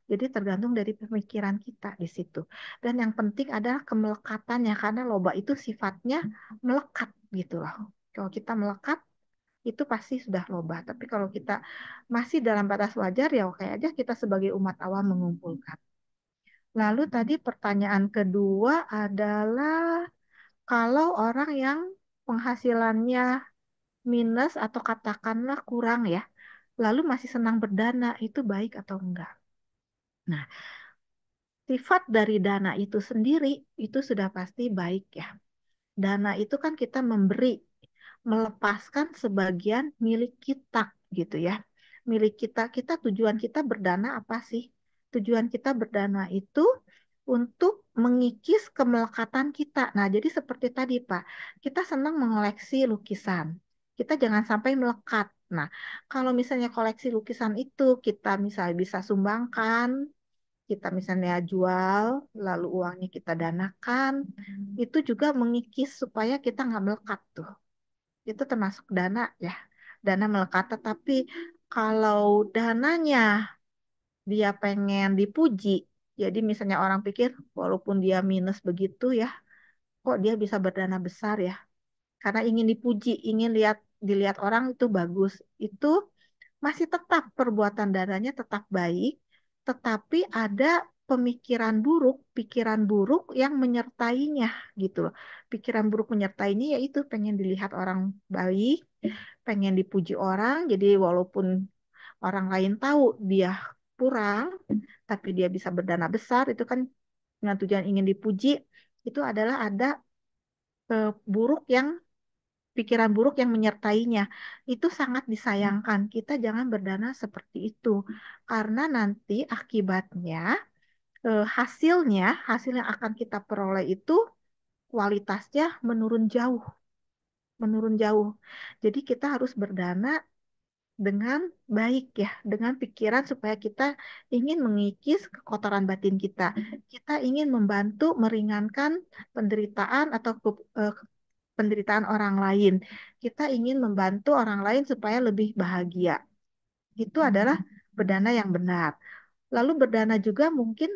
Jadi tergantung dari pemikiran kita di situ. Dan yang penting adalah kemelekatannya. Karena loba itu sifatnya melekat gitu loh. Kalau kita melekat, itu pasti sudah loba. Tapi kalau kita masih dalam batas wajar, ya oke aja kita sebagai umat awam mengumpulkan. Lalu tadi pertanyaan kedua adalah kalau orang yang penghasilannya minus atau katakanlah kurang ya, lalu masih senang berdana, itu baik atau enggak? Nah, sifat dari dana itu sendiri itu sudah pasti baik ya. Dana itu kan kita memberi, melepaskan sebagian milik kita gitu ya. Milik kita, tujuan kita berdana apa sih? Tujuan kita berdana itu untuk mengikis kemelekatan kita. Nah, jadi seperti tadi Pak, kita senang mengoleksi lukisan. Kita jangan sampai melekat. Nah, kalau misalnya koleksi lukisan itu kita misalnya bisa sumbangkan, kita misalnya jual, lalu uangnya kita danakan, itu juga mengikis supaya kita nggak melekat tuh. Itu termasuk dana ya, dana melekat. Tetapi kalau dananya dia pengen dipuji, jadi misalnya orang pikir walaupun dia minus begitu ya, kok dia bisa berdana besar ya? Karena ingin dipuji, ingin dilihat orang itu bagus. Itu masih tetap perbuatan dananya tetap baik, tetapi ada pikiran buruk yang menyertainya gitu loh. Pikiran buruk menyertainya yaitu pengen dilihat orang baik, pengen dipuji orang, jadi walaupun orang lain tahu dia kurang, tapi dia bisa berdana besar, itu kan dengan tujuan ingin dipuji, itu adalah ada buruk yang pikiran buruk yang menyertainya. Itu sangat disayangkan. Kita jangan berdana seperti itu. Karena nanti akibatnya, hasil yang akan kita peroleh itu kualitasnya menurun jauh. Menurun jauh. Jadi kita harus berdana dengan baik ya, dengan pikiran supaya kita ingin mengikis kekotoran batin kita. Kita ingin membantu meringankan penderitaan atau penderitaan orang lain. Kita ingin membantu orang lain supaya lebih bahagia. Itu adalah berdana yang benar. Lalu berdana juga mungkin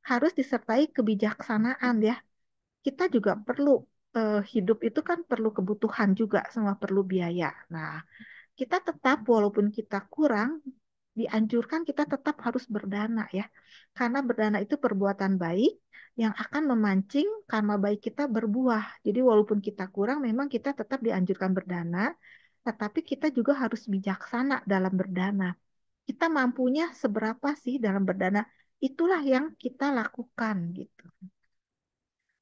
harus disertai kebijaksanaan ya. Kita juga perlu hidup itu kan perlu kebutuhan juga, semua perlu biaya. Nah, kita tetap walaupun kita kurang, dianjurkan kita tetap harus berdana ya. Karena berdana itu perbuatan baik yang akan memancing karma baik kita berbuah. Jadi walaupun kita kurang, memang kita tetap dianjurkan berdana, tetapi kita juga harus bijaksana dalam berdana. Kita mampunya seberapa sih dalam berdana? Itulah yang kita lakukan gitu.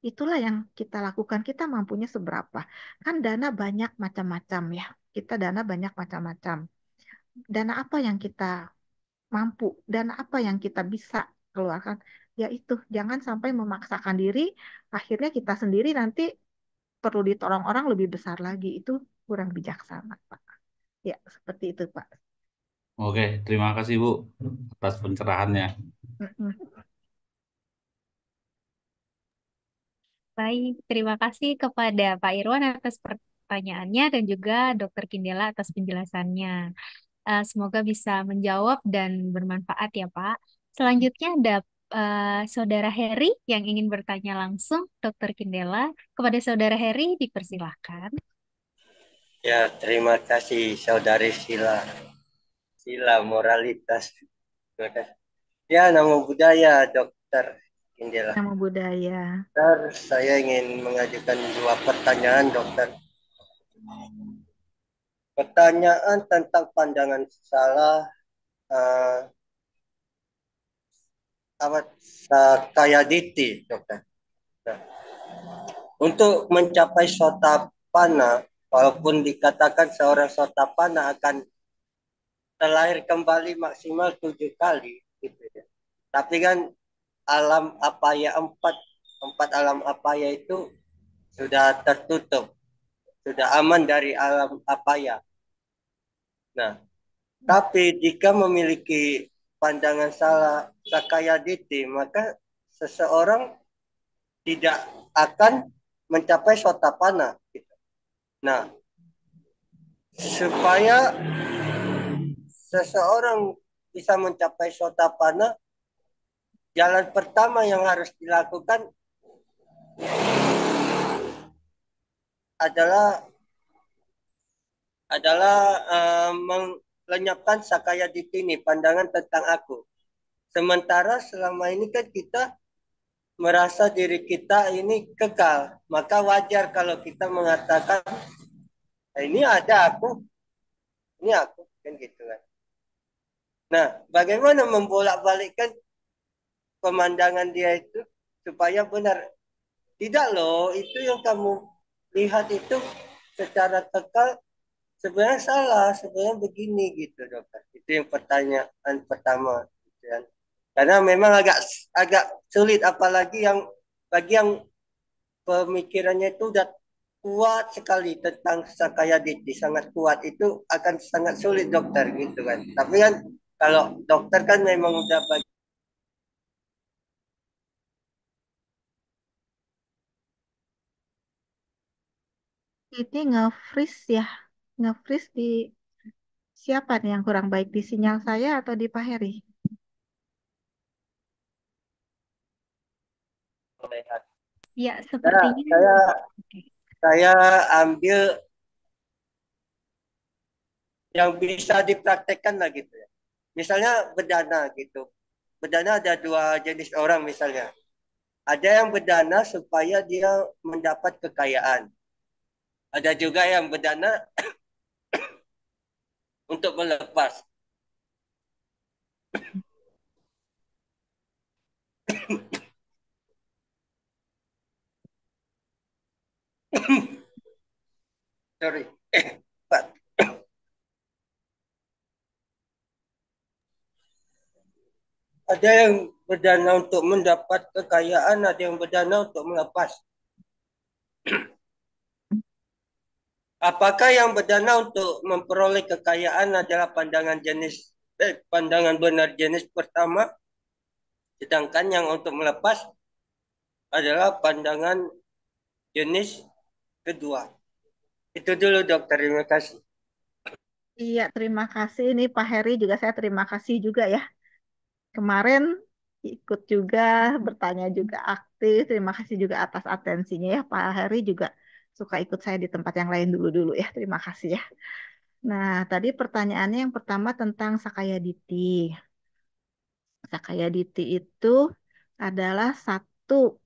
Itulah yang kita lakukan. Kita mampunya seberapa? Kan dana banyak macam-macam ya. Kita dana banyak macam-macam. Dana apa yang kita mampu? Dana apa yang kita bisa keluarkan? Yaitu jangan sampai memaksakan diri. Akhirnya kita sendiri nanti perlu ditolong orang lebih besar lagi. Itu kurang bijaksana, Pak. Ya, seperti itu, Pak. Oke, terima kasih Bu atas pencerahannya. Mm-mm. Baik, terima kasih kepada Pak Irwan atas pertanyaannya dan juga Dokter Kindela atas penjelasannya. Semoga bisa menjawab dan bermanfaat ya Pak. Selanjutnya ada Saudara Heri yang ingin bertanya langsung, Dokter Kindela. Kepada Saudara Heri dipersilahkan. Ya, terima kasih Saudari Sila. Sila moralitas. Terima kasih. Ya, nama budaya Dokter Indela. Nama budaya. Dokter, saya ingin mengajukan dua pertanyaan, Dokter. Pertanyaan tentang pandangan salah apa Sakayaditi, Dokter. Nah, untuk mencapai sotapana, walaupun dikatakan seorang sotapana akan terlahir kembali maksimal 7 kali, gitu ya. Tapi kan alam apaya empat alam apaya itu sudah tertutup, sudah aman dari alam apaya. Nah, tapi jika memiliki pandangan salah Sakayaditi, maka seseorang tidak akan mencapai sotapana. Gitu. Nah, supaya seseorang bisa mencapai sotapana, jalan pertama yang harus dilakukan adalah melenyapkan Sakayaditi ini, pandangan tentang aku. Sementara selama ini kan kita merasa diri kita ini kekal, maka wajar kalau kita mengatakan ini ada aku, ini aku, kan gitu kan. Nah, bagaimana membolak-balikkan pemandangan dia itu supaya benar? Tidak loh, itu yang kamu lihat itu secara kekal sebenarnya salah, sebenarnya begini gitu Dokter. Itu yang pertanyaan pertama gitu kan. Karena memang agak agak sulit apalagi yang bagi yang pemikirannya itu udah kuat sekali tentang Sakayaditi, sangat kuat, itu akan sangat sulit Dokter gitu kan. Tapi kan kalau dokter kan memang udah bagi. Ini nge-freeze ya. Nge-freeze di siapa nih yang kurang baik? Di sinyal saya atau di Pak Heri? Ya, Nah, sepertinya. Oke. saya ambil yang bisa dipraktekkan lah gitu ya. Misalnya berdana gitu. Berdana ada dua jenis orang misalnya. Ada yang berdana supaya dia mendapat kekayaan. Ada juga yang berdana untuk melepas. Sorry. Pak. Ada yang berdana untuk mendapat kekayaan, ada yang berdana untuk melepas. Apakah yang berdana untuk memperoleh kekayaan adalah pandangan benar jenis pertama, sedangkan yang untuk melepas adalah pandangan jenis kedua. Itu dulu dokter, terima kasih. Iya, terima kasih. Ini Pak Heri juga saya terima kasih juga ya. Kemarin ikut juga, bertanya juga aktif. Terima kasih juga atas atensinya ya. Pak Heri juga suka ikut saya di tempat yang lain dulu-dulu ya. Terima kasih ya. Nah, tadi pertanyaannya yang pertama tentang Sakaya Diti. Sakaya Diti itu adalah satu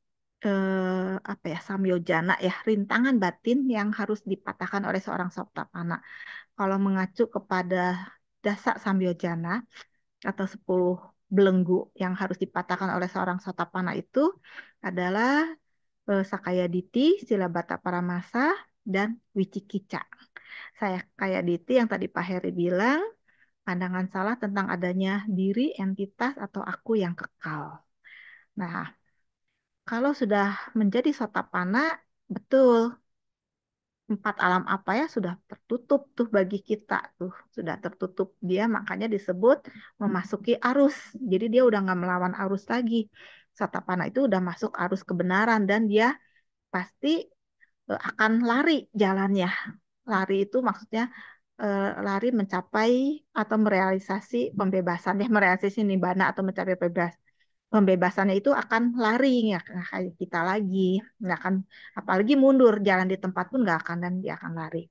apa ya, samyojana ya, rintangan batin yang harus dipatahkan oleh seorang Sotapana. Kalau mengacu kepada dasa samyojana atau 10 belenggu yang harus dipatahkan oleh seorang Sotapana itu adalah Sakaya Diti, Silabata Paramasa, dan Wicikica. Saya kayak Diti yang tadi Pak Heri bilang, pandangan salah tentang adanya diri, entitas, atau aku yang kekal. Nah, kalau sudah menjadi Sotapana, betul, empat alam apa ya sudah tertutup tuh bagi kita tuh, sudah tertutup dia, makanya disebut memasuki arus. Jadi dia udah nggak melawan arus lagi. Satapana itu udah masuk arus kebenaran dan dia pasti akan lari jalannya. Lari itu maksudnya lari mencapai atau merealisasi pembebasan ya, merealisasi nibbana atau mencapai pembebasannya itu akan lari ya kayak kita lagi, nggak akan, apalagi mundur jalan di tempat pun nggak akan, dan dia akan lari.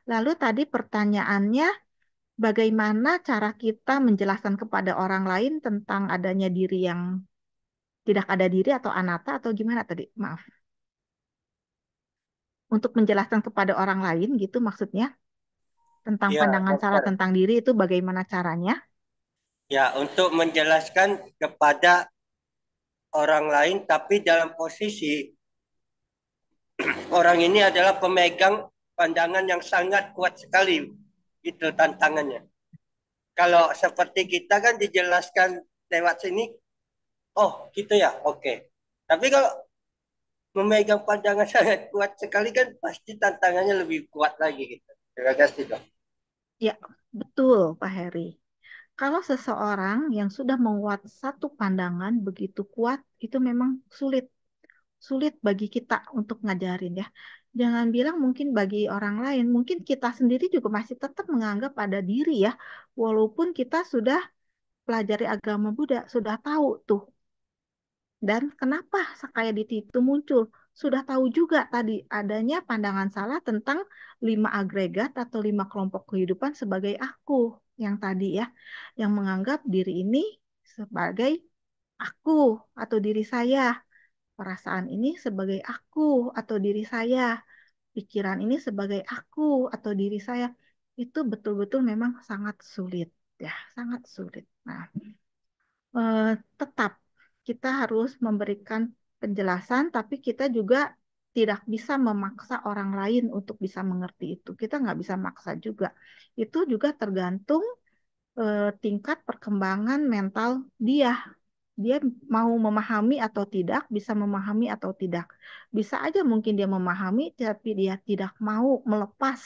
Lalu tadi pertanyaannya, bagaimana cara kita menjelaskan kepada orang lain tentang adanya diri yang tidak ada diri atau anatta, atau gimana tadi? Maaf. Untuk menjelaskan kepada orang lain gitu maksudnya, tentang Ya, pandangan salah dokter. tentang diri itu bagaimana caranya? Ya, untuk menjelaskan kepada orang lain, tapi dalam posisi orang ini adalah pemegang pandangan yang sangat kuat sekali. Itu tantangannya. Kalau seperti kita kan dijelaskan lewat sini, oh gitu ya, oke. Tapi kalau memegang pandangan sangat kuat sekali kan pasti tantangannya lebih kuat lagi gitu. Terima kasih dok. Ya, betul Pak Heri. Kalau seseorang yang sudah menguat satu pandangan begitu kuat, itu memang sulit. Sulit bagi kita untuk ngajarin ya. Jangan bilang mungkin bagi orang lain, mungkin kita sendiri juga masih tetap menganggap ada diri ya. Walaupun kita sudah pelajari agama Buddha, sudah tahu tuh. Dan kenapa Sakayaditi itu muncul? Sudah tahu juga tadi adanya pandangan salah tentang 5 agregat atau 5 kelompok kehidupan sebagai aku yang tadi ya, yang menganggap diri ini sebagai aku atau diri saya, perasaan ini sebagai aku atau diri saya, pikiran ini sebagai aku atau diri saya. Itu betul-betul memang sangat sulit ya, sangat sulit. Nah, eh, tetap kita harus memberikan penjelasan, tapi kita juga tidak bisa memaksa orang lain untuk bisa mengerti itu. Kita nggak bisa maksa juga. Itu juga tergantung tingkat perkembangan mental dia. Dia mau memahami atau tidak, bisa memahami atau tidak. Bisa aja mungkin dia memahami, tapi dia tidak mau melepas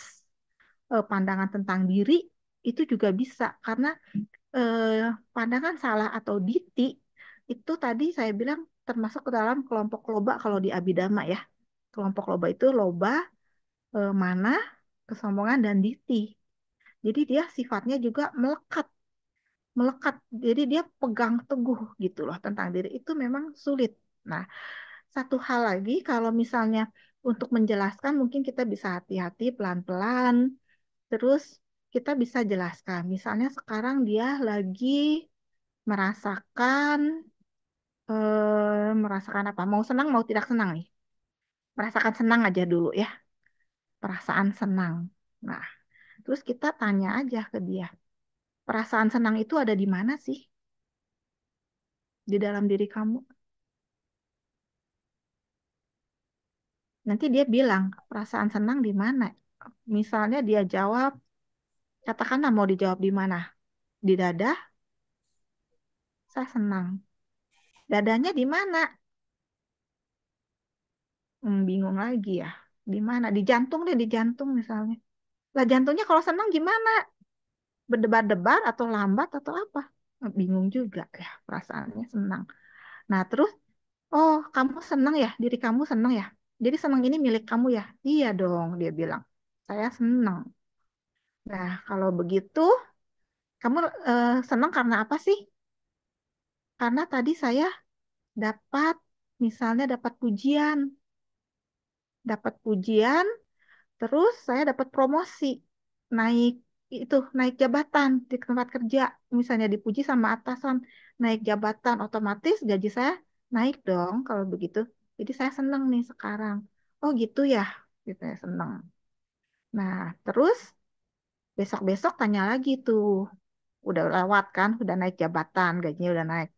pandangan tentang diri, itu juga bisa. Karena eh, pandangan salah atau diti itu tadi saya bilang termasuk ke dalam kelompok loba kalau di Abhidhamma ya. Kelompok loba itu loba, mana, kesombongan, dan diti. Jadi dia sifatnya juga melekat, melekat. Jadi dia pegang teguh gitu loh tentang diri. Itu memang sulit. Nah, satu hal lagi kalau misalnya untuk menjelaskan mungkin kita bisa hati-hati pelan-pelan. Terus kita bisa jelaskan. Misalnya sekarang dia lagi merasakan merasakan apa? Mau senang, mau tidak senang nih. Merasakan senang aja dulu ya. Perasaan senang. Nah, terus kita tanya aja ke dia. Perasaan senang itu ada di mana sih? Di dalam diri kamu? Nanti dia bilang, perasaan senang di mana? Misalnya dia jawab, katakanlah mau dijawab di mana? Di dada, saya senang. Dadanya di mana? Bingung lagi ya. Di mana? Di jantung deh, di jantung misalnya. Lah jantungnya kalau senang gimana? Berdebar-debar atau lambat atau apa? Bingung juga ya perasaannya senang. Nah, terus, oh kamu senang ya, diri kamu senang ya. Jadi senang ini milik kamu ya? Iya dong, dia bilang. Saya senang. Nah, kalau begitu, kamu senang karena apa sih? Karena tadi saya dapat, misalnya dapat pujian, terus saya dapat promosi, naik naik jabatan di tempat kerja, misalnya dipuji sama atasan, naik jabatan, otomatis gaji saya naik dong kalau begitu. Jadi saya senang nih sekarang. Oh gitu ya, gitu ya senang. Nah, terus besok-besok tanya lagi tuh, udah lewat kan, udah naik jabatan, gajinya udah naik.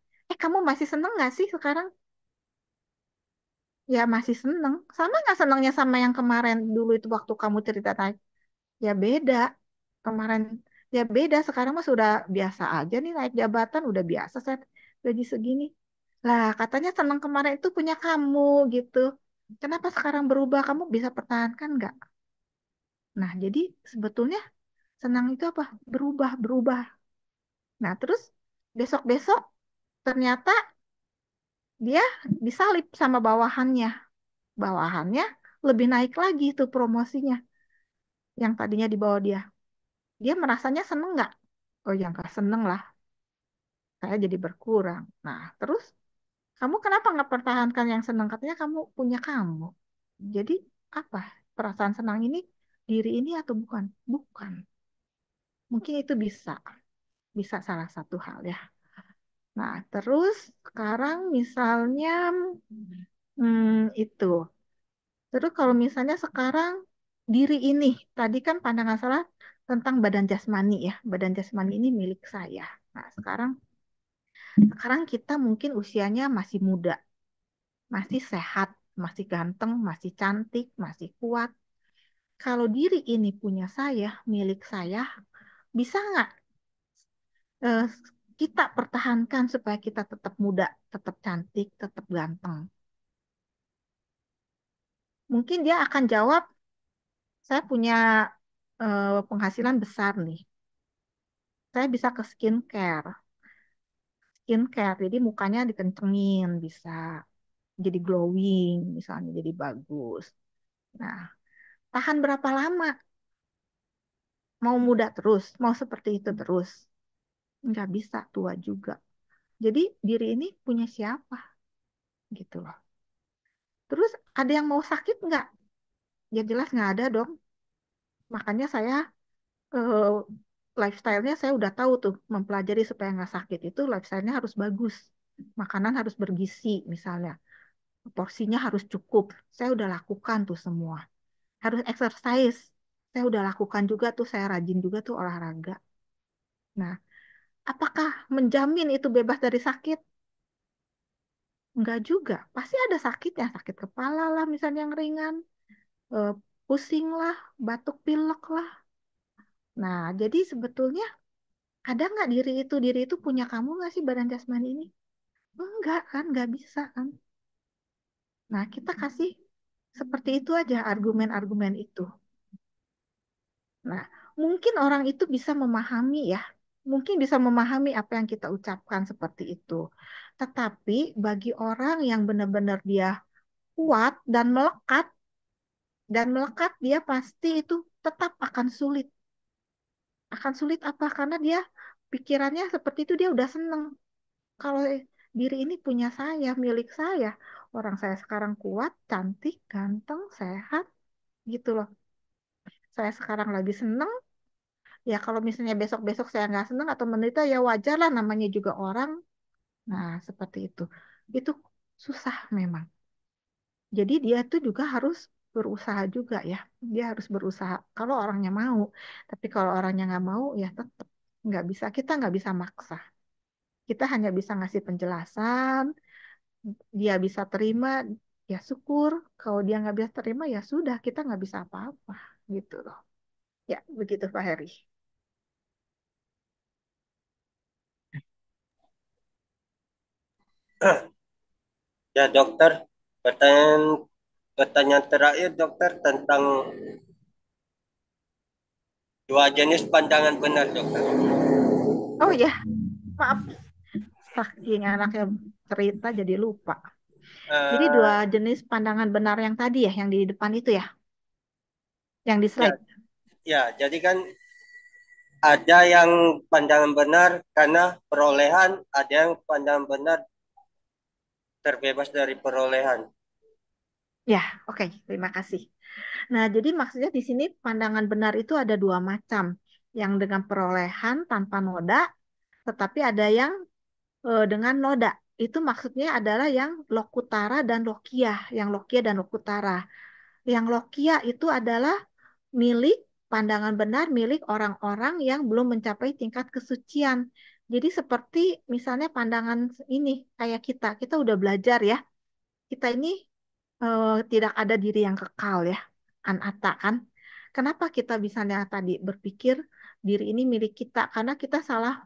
Kamu masih seneng nggak sih sekarang? Ya masih seneng. Sama nggak senengnya sama yang kemarin dulu itu waktu kamu cerita naik? Ya beda. Kemarin ya beda. Sekarang mah sudah biasa aja nih naik jabatan. Udah biasa saya gaji segini. Lah katanya seneng kemarin itu punya kamu gitu. Kenapa sekarang berubah? Kamu bisa pertahankan nggak? Nah jadi sebetulnya senang itu apa? Berubah, berubah. Nah terus besok-besok ternyata dia disalip sama bawahannya. Bawahannya lebih naik lagi tuh promosinya. Yang tadinya di bawah dia. Dia merasanya seneng nggak? Oh ya nggak seneng lah, saya jadi berkurang. Nah, terus kamu kenapa nggak pertahankan yang seneng? Katanya kamu punya kamu. Jadi apa? Perasaan senang ini diri ini atau bukan? Bukan. Mungkin itu bisa salah satu hal ya. Nah, terus sekarang misalnya itu. Terus kalau misalnya sekarang diri ini, tadi kan pandangan salah tentang badan jasmani ya. Badan jasmani ini milik saya. Nah, sekarang kita mungkin usianya masih muda, masih sehat, masih ganteng, masih cantik, masih kuat. Kalau diri ini punya saya, milik saya, bisa nggak eh, kita pertahankan supaya kita tetap muda, tetap cantik, tetap ganteng? Mungkin dia akan jawab, saya punya penghasilan besar nih. Saya bisa ke skincare. Jadi mukanya dikencengin, bisa jadi glowing, misalnya jadi bagus. Nah, tahan berapa lama? Mau muda terus, mau seperti itu terus. Nggak bisa tua juga. Jadi diri ini punya siapa gitu loh. Terus ada yang mau sakit nggak? Ya jelas nggak ada dong. Makanya saya eh, lifestyle-nya saya udah tahu tuh mempelajari supaya nggak sakit itu lifestyle-nya harus bagus. Makanan harus bergizi misalnya. Porsinya harus cukup. Saya udah lakukan tuh semua. Harus exercise. Saya udah lakukan juga tuh, saya rajin juga tuh olahraga. Nah, apakah menjamin itu bebas dari sakit? Enggak juga. Pasti ada sakitnya, sakit kepala lah misalnya yang ringan, eh, pusing lah, batuk pilek lah. Nah, jadi sebetulnya ada nggak diri itu punya kamu nggak sih badan jasmani ini? Enggak kan, nggak bisa kan. Nah, kita kasih seperti itu aja argumen-argumen itu. Nah, mungkin orang itu bisa memahami ya, mungkin bisa memahami apa yang kita ucapkan seperti itu. Tetapi bagi orang yang benar-benar dia kuat dan melekat dia pasti itu tetap akan sulit. Akan sulit apa? Karena dia pikirannya seperti itu dia udah seneng. Kalau diri ini punya saya, milik saya. Orang saya sekarang kuat, cantik, ganteng, sehat gitu loh. Saya sekarang lagi seneng. Ya kalau misalnya besok-besok saya nggak seneng atau menderita ya wajar lah namanya juga orang. Nah seperti itu. Itu susah memang. Jadi dia tuh juga harus berusaha juga ya. Dia harus berusaha kalau orangnya mau. Tapi kalau orangnya nggak mau ya tetap nggak bisa. Kita nggak bisa maksa. Kita hanya bisa ngasih penjelasan. Dia bisa terima, ya syukur. Kalau dia nggak bisa terima ya sudah. Kita nggak bisa apa-apa gitu loh. Ya begitu Pak Heri. Ya dokter, pertanyaan pertanyaan terakhir dokter tentang dua jenis pandangan benar dokter. Oh ya, maaf. Saking anaknya cerita jadi lupa. Jadi dua Eh, jenis pandangan benar yang tadi ya, yang di depan itu ya, yang di ya, slide. ya, jadi kan ada yang pandangan benar karena perolehan, ada yang pandangan benar terbebas dari perolehan. Ya, oke, terima kasih. Nah, jadi maksudnya di sini pandangan benar itu ada dua macam. Yang dengan perolehan tanpa noda, tetapi ada yang dengan noda. Itu maksudnya adalah yang lokutara dan lokiah. Yang lokiah dan lokutara. Yang lokiah itu adalah milik pandangan benar milik orang-orang yang belum mencapai tingkat kesucian. Jadi seperti misalnya pandangan ini, kayak kita udah belajar ya. Kita ini tidak ada diri yang kekal ya, anata kan. Kenapa kita misalnya tadi berpikir diri ini milik kita? Karena kita salah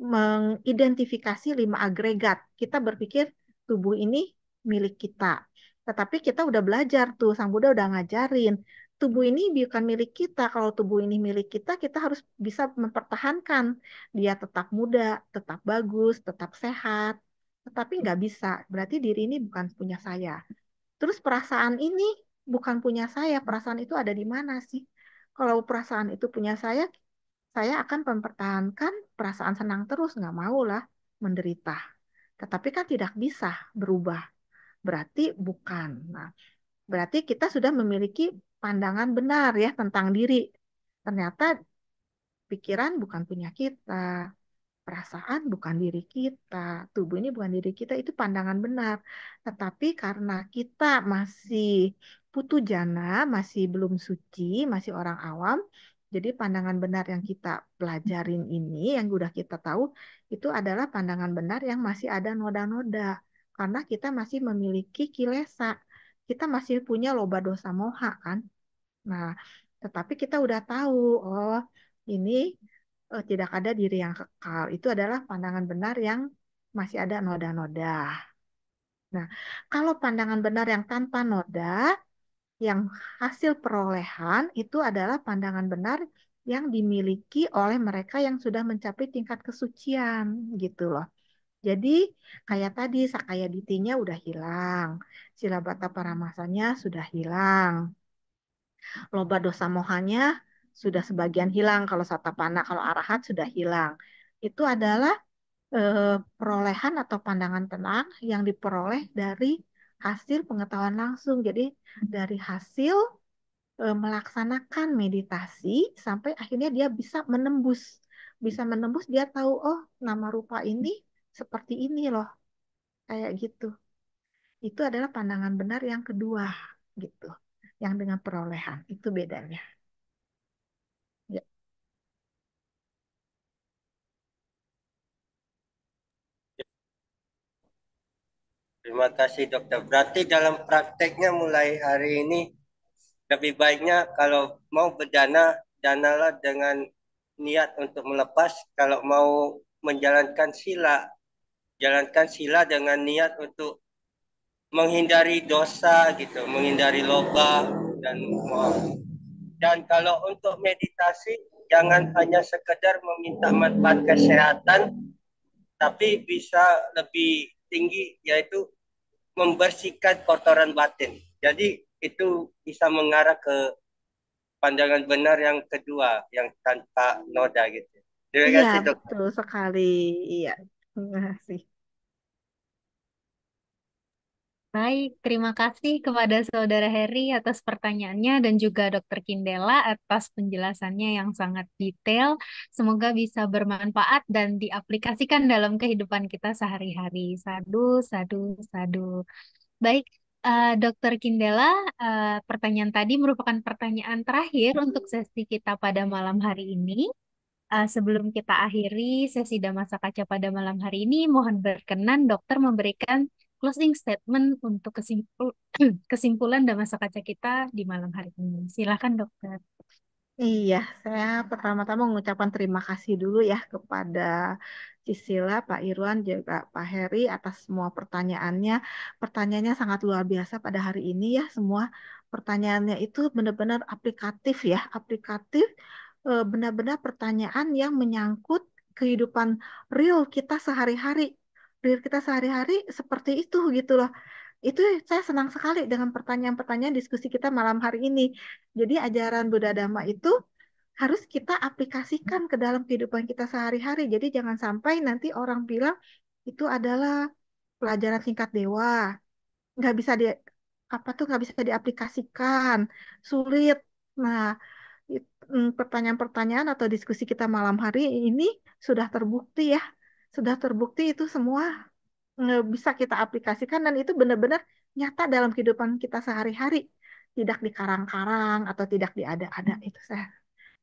mengidentifikasi 5 agregat. Kita berpikir tubuh ini milik kita. Tetapi kita udah belajar tuh, Sang Buddha udah ngajarin. Tubuh ini bukan milik kita. Kalau tubuh ini milik kita, kita harus bisa mempertahankan. Dia tetap muda, tetap bagus, tetap sehat. Tetapi nggak bisa. Berarti diri ini bukan punya saya. Terus perasaan ini bukan punya saya. Perasaan itu ada di mana sih? Kalau perasaan itu punya saya akan mempertahankan perasaan senang terus. Nggak mau lah menderita. Tetapi kan tidak bisa berubah. Berarti bukan. Nah, berarti kita sudah memiliki pandangan benar ya tentang diri. Ternyata pikiran bukan punya kita. Perasaan bukan diri kita, tubuh ini bukan diri kita, itu pandangan benar. Tetapi karena kita masih putu jana, masih belum suci, masih orang awam, jadi pandangan benar yang kita pelajarin ini, yang udah kita tahu, itu adalah pandangan benar yang masih ada noda-noda. Karena kita masih memiliki kilesa, kita masih punya loba dosa moha kan. Nah, tetapi kita udah tahu, oh ini tidak ada diri yang kekal. Itu adalah pandangan benar yang masih ada noda-noda. Nah, kalau pandangan benar yang tanpa noda, yang hasil perolehan itu adalah pandangan benar yang dimiliki oleh mereka yang sudah mencapai tingkat kesucian, gitu loh. Jadi kayak tadi Sakaya Ditinya udah hilang, Silabata Paramasanya sudah hilang, loba dosa mohanya sudah sebagian hilang kalau satapana, kalau arahat sudah hilang. Itu adalah perolehan atau pandangan tenang yang diperoleh dari hasil pengetahuan langsung. Jadi dari hasil melaksanakan meditasi sampai akhirnya dia bisa menembus. Bisa menembus dia tahu, oh nama rupa ini seperti ini loh. Kayak gitu. Itu adalah pandangan benar yang kedua gitu. Yang dengan perolehan. Itu bedanya. Ya. Terima kasih dokter. Berarti dalam prakteknya mulai hari ini lebih baiknya kalau mau berdana, danalah dengan niat untuk melepas. Kalau mau menjalankan sila, jalankan sila dengan niat untuk menghindari dosa gitu, menghindari loba dan dan kalau untuk meditasi jangan hanya sekedar meminta manfaat kesehatan, tapi bisa lebih tinggi yaitu membersihkan kotoran batin. Jadi itu bisa mengarah ke pandangan benar yang kedua, yang tanpa noda gitu. Terima Iya, kasih dok. betul sekali. Iya. Terima kasih. Baik, terima kasih kepada Saudara Heri atas pertanyaannya dan juga Dokter Kindela atas penjelasannya yang sangat detail. Semoga bisa bermanfaat dan diaplikasikan dalam kehidupan kita sehari-hari. Sadu, sadu, sadu. Baik, Dokter Kindela, pertanyaan tadi merupakan pertanyaan terakhir untuk sesi kita pada malam hari ini. Sebelum kita akhiri sesi Damasa Kaca pada malam hari ini, mohon berkenan dokter memberikan closing statement untuk kesimpulan Damasa Kaca kita di malam hari ini. Silakan dokter. Iya, saya pertama-tama mengucapkan terima kasih dulu ya kepada Cisila, Pak Irwan, juga Pak Heri atas semua pertanyaannya. Pertanyaannya sangat luar biasa pada hari ini ya. Semua pertanyaannya itu benar-benar aplikatif ya, aplikatif, benar-benar pertanyaan yang menyangkut kehidupan real kita sehari-hari. Real kita sehari-hari seperti itu gitu loh. Itu saya senang sekali dengan pertanyaan-pertanyaan diskusi kita malam hari ini. Jadi ajaran Buddha Dhamma itu harus kita aplikasikan ke dalam kehidupan kita sehari-hari. Jadi jangan sampai nanti orang bilang itu adalah pelajaran tingkat dewa, nggak bisa di apa tuh nggak bisa diaplikasikan, sulit. Nah, pertanyaan-pertanyaan atau diskusi kita malam hari ini sudah terbukti ya, sudah terbukti itu semua bisa kita aplikasikan dan itu benar-benar nyata dalam kehidupan kita sehari-hari, tidak dikarang-karang atau tidak diada-ada. Itu saya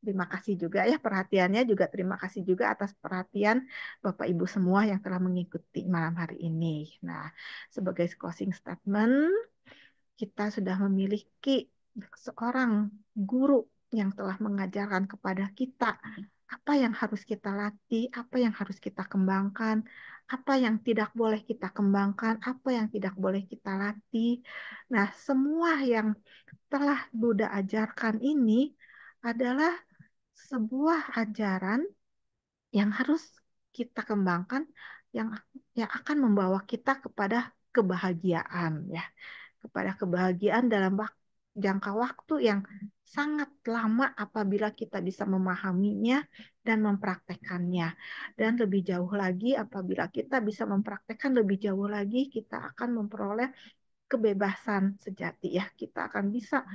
terima kasih juga ya perhatiannya, juga terima kasih juga atas perhatian Bapak Ibu semua yang telah mengikuti malam hari ini. Nah, sebagai closing statement, kita sudah memiliki seorang guru yang telah mengajarkan kepada kita apa yang harus kita latih, apa yang harus kita kembangkan, apa yang tidak boleh kita kembangkan, apa yang tidak boleh kita latih. Nah, semua yang telah Buddha ajarkan ini adalah sebuah ajaran yang harus kita kembangkan, yang yang akan membawa kita kepada kebahagiaan ya, kepada kebahagiaan dalam jangka waktu yang sangat lama apabila kita bisa memahaminya dan mempraktekannya. Dan lebih jauh lagi apabila kita bisa mempraktekkan lebih jauh lagi, kita akan memperoleh kebebasan sejati ya. Kita akan bisa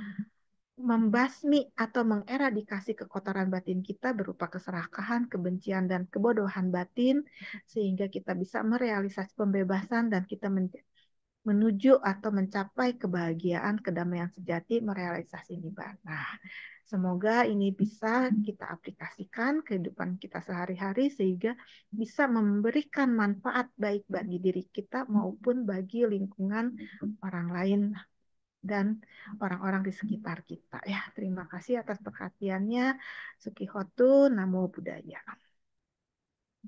membasmi atau mengeradikasi kekotoran batin kita berupa keserakahan, kebencian, dan kebodohan batin, sehingga kita bisa merealisasi pembebasan dan kita menuju atau mencapai kebahagiaan, kedamaian sejati, merealisasi nibbana. Semoga ini bisa kita aplikasikan kehidupan kita sehari-hari sehingga bisa memberikan manfaat baik bagi diri kita maupun bagi lingkungan orang lain dan orang-orang di sekitar kita. Ya, terima kasih atas perhatiannya. Sukihotu, Namo Buddhaya.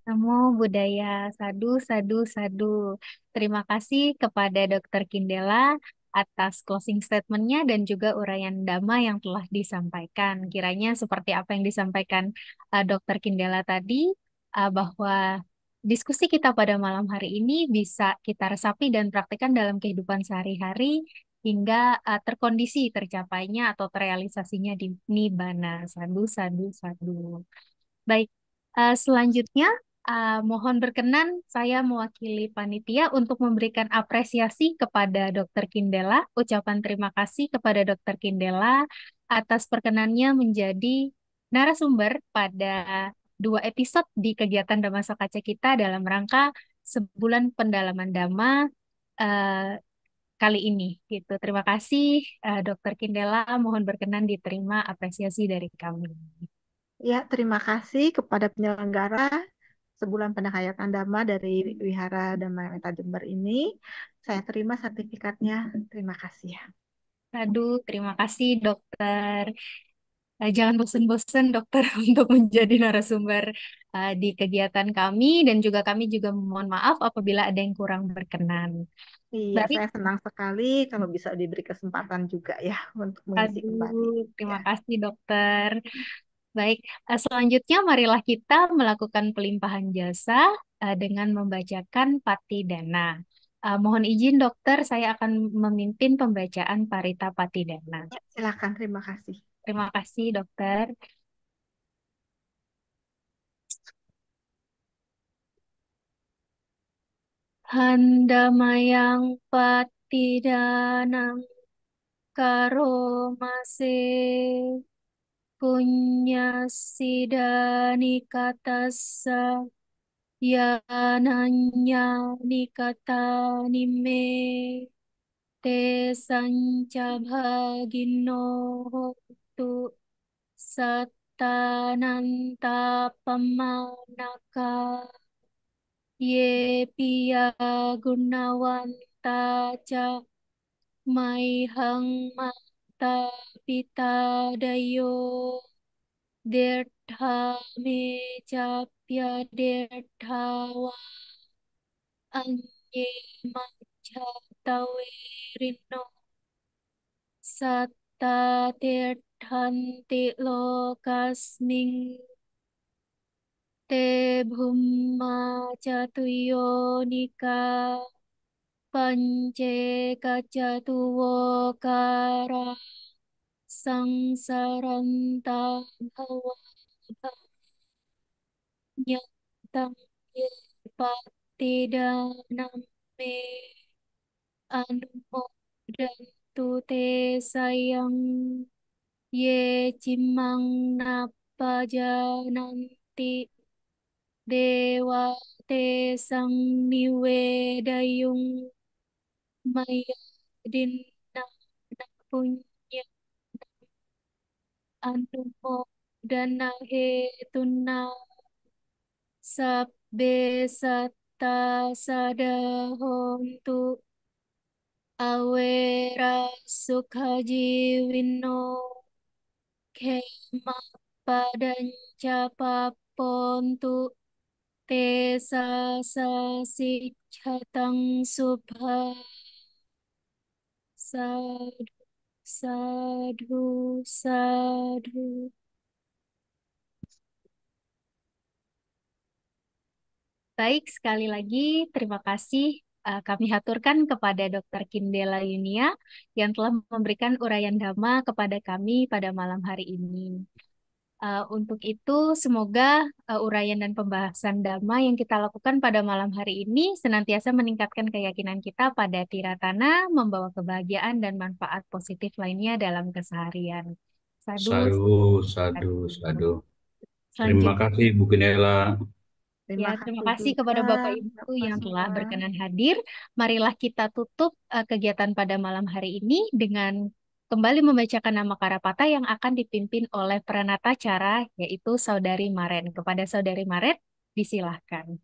Namo Buddhaya, sadu, sadu, sadu. Terima kasih kepada Dr. Kindela atas closing statement-nya dan juga uraian Dhamma yang telah disampaikan. Kiranya seperti apa yang disampaikan Dr. Kindela tadi, bahwa diskusi kita pada malam hari ini bisa kita resapi dan praktikkan dalam kehidupan sehari-hari hingga terkondisi tercapainya atau terrealisasinya di Nibbana. Sadu, sadu, sadu. Baik, selanjutnya mohon berkenan saya mewakili panitia untuk memberikan apresiasi kepada Dr. Kindela. Ucapan terima kasih kepada Dr. Kindela atas perkenannya menjadi narasumber pada 2 episode di kegiatan Dhamma Sakaca kita dalam rangka sebulan pendalaman Dhamma eh, kali ini. Gitu. Terima kasih Dr. Kindela. Mohon berkenan diterima apresiasi dari kami. Ya, terima kasih kepada penyelenggara sebulan penghayatan Dhamma dari Wihara Dhamma Meta Jember ini. Saya terima sertifikatnya. Terima kasih ya. Aduh, terima kasih dokter. Jangan bosan-bosan dokter untuk menjadi narasumber di kegiatan kami dan juga kami juga mohon maaf apabila ada yang kurang berkenan. Iya, Baik, saya senang sekali kalau bisa diberi kesempatan juga ya untuk mengisi kembali. aduh, Ya. terima kasih dokter. Baik, selanjutnya marilah kita melakukan pelimpahan jasa dengan membacakan Patidana. Mohon izin dokter, saya akan memimpin pembacaan Parita Patidana. Ya, silakan, terima kasih. Terima kasih dokter. Handamayang Patidanang Karomase Punya Sidani Katasa Yananya Nikata Nime Te Sanca Bhagino Tu Satananta Pamanaka Ye Pia Gunawanta Ca Maihang Mata Pita Dayo dhame capya dirthawa anye manjatawerino satta tirthanti lokasming te bhumma catuyonika pance kacatuwokara sangsaranta bhava nyatang ye patidanam me anumodantu te sayang ye cimang napajananti dewa te sang niwedayung maya dinna punya anumodana hetuna sabbe satta sadahontu awera sukhajiwino khema padanca papontu te sasicchatang subha sadhu sadhu sadhu. Baik, sekali lagi terima kasih kami haturkan kepada Dr. Kindela Yunia yang telah memberikan uraian dhamma kepada kami pada malam hari ini. Untuk itu, semoga uraian dan pembahasan dhamma yang kita lakukan pada malam hari ini senantiasa meningkatkan keyakinan kita pada tiratana, membawa kebahagiaan dan manfaat positif lainnya dalam keseharian. Sadhu, Sadu, sadu, sadu. Terima selanjutnya. kasih Bu Kinela. Terima Terima kasih kasih juga kepada Bapak Ibu Bapak yang telah semua. berkenan hadir. Marilah kita tutup kegiatan pada malam hari ini dengan kembali membacakan nama Karapata yang akan dipimpin oleh peranata cara, yaitu Saudari Maren. Kepada Saudari Maren, disilahkan.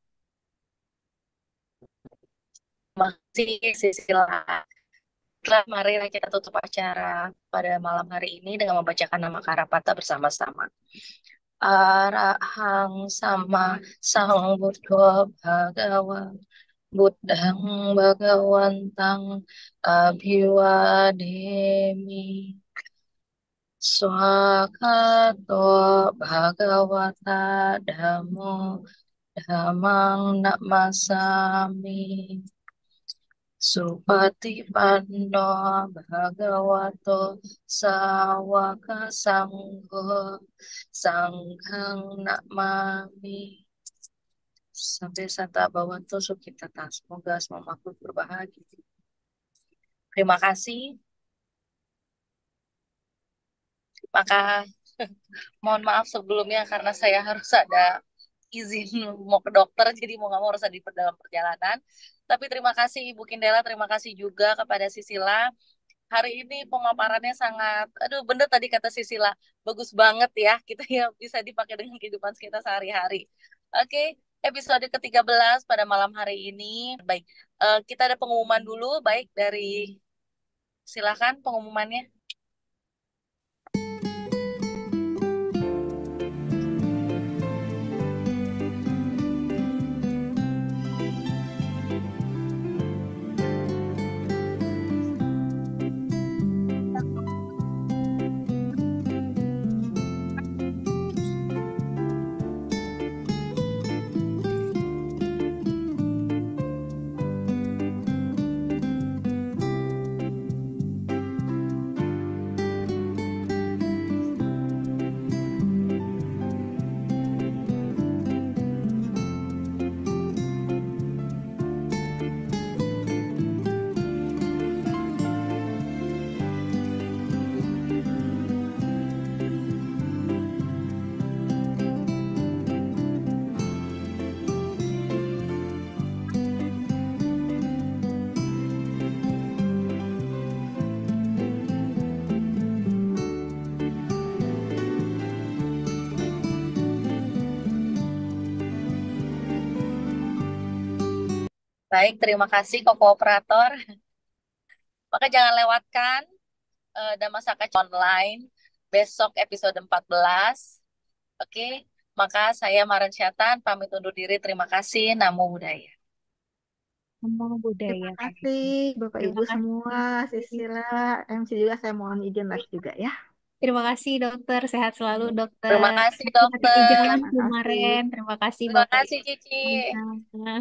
Terima kasih Sisila. Setelah mari kita tutup acara pada malam hari ini dengan membacakan nama Karapata bersama-sama. Arahang sama sang Buddha Bhagawa Buddhang Bhagawantang Abhiwademi Swakato Bhagawata Dhammo Dhammang Namasami Supatipanno Bhagavato Sawaka Sangho Sanghang Namami Sampai Santa Bhavanto Sukhitata. Semoga semua makhluk berbahagia. Terima kasih. Maka mohon maaf sebelumnya karena saya harus ada izin mau ke dokter, jadi mau nggak mau harus ada di dalam perjalanan. Tapi terima kasih Ibu Kindela, terima kasih juga kepada Sisila. Hari ini pemaparannya sangat, aduh bener tadi kata Sisila, bagus banget ya, kita ya bisa dipakai dengan kehidupan kita sehari-hari. Oke, episode ke-13 pada malam hari ini. Baik, kita ada pengumuman dulu, baik dari, silakan pengumumannya. Baik, terima kasih kooperator. Maka jangan lewatkan Dhammasaka online besok episode 14 Oke, maka saya Maren Syatan pamit undur diri. Terima kasih. Namo Buddhaya. Namo Terima Buddhaya. kasih Bapak Terima Ibu semua, kasih. Sisila, MC juga saya mohon izin live juga ya. Terima kasih dokter. Sehat selalu Terima dokter. kasih Hati-hati di dokter. jalan Terima kasih. kemarin. Terima kasih Terima Bapak kasih Ibu Cici. semuanya.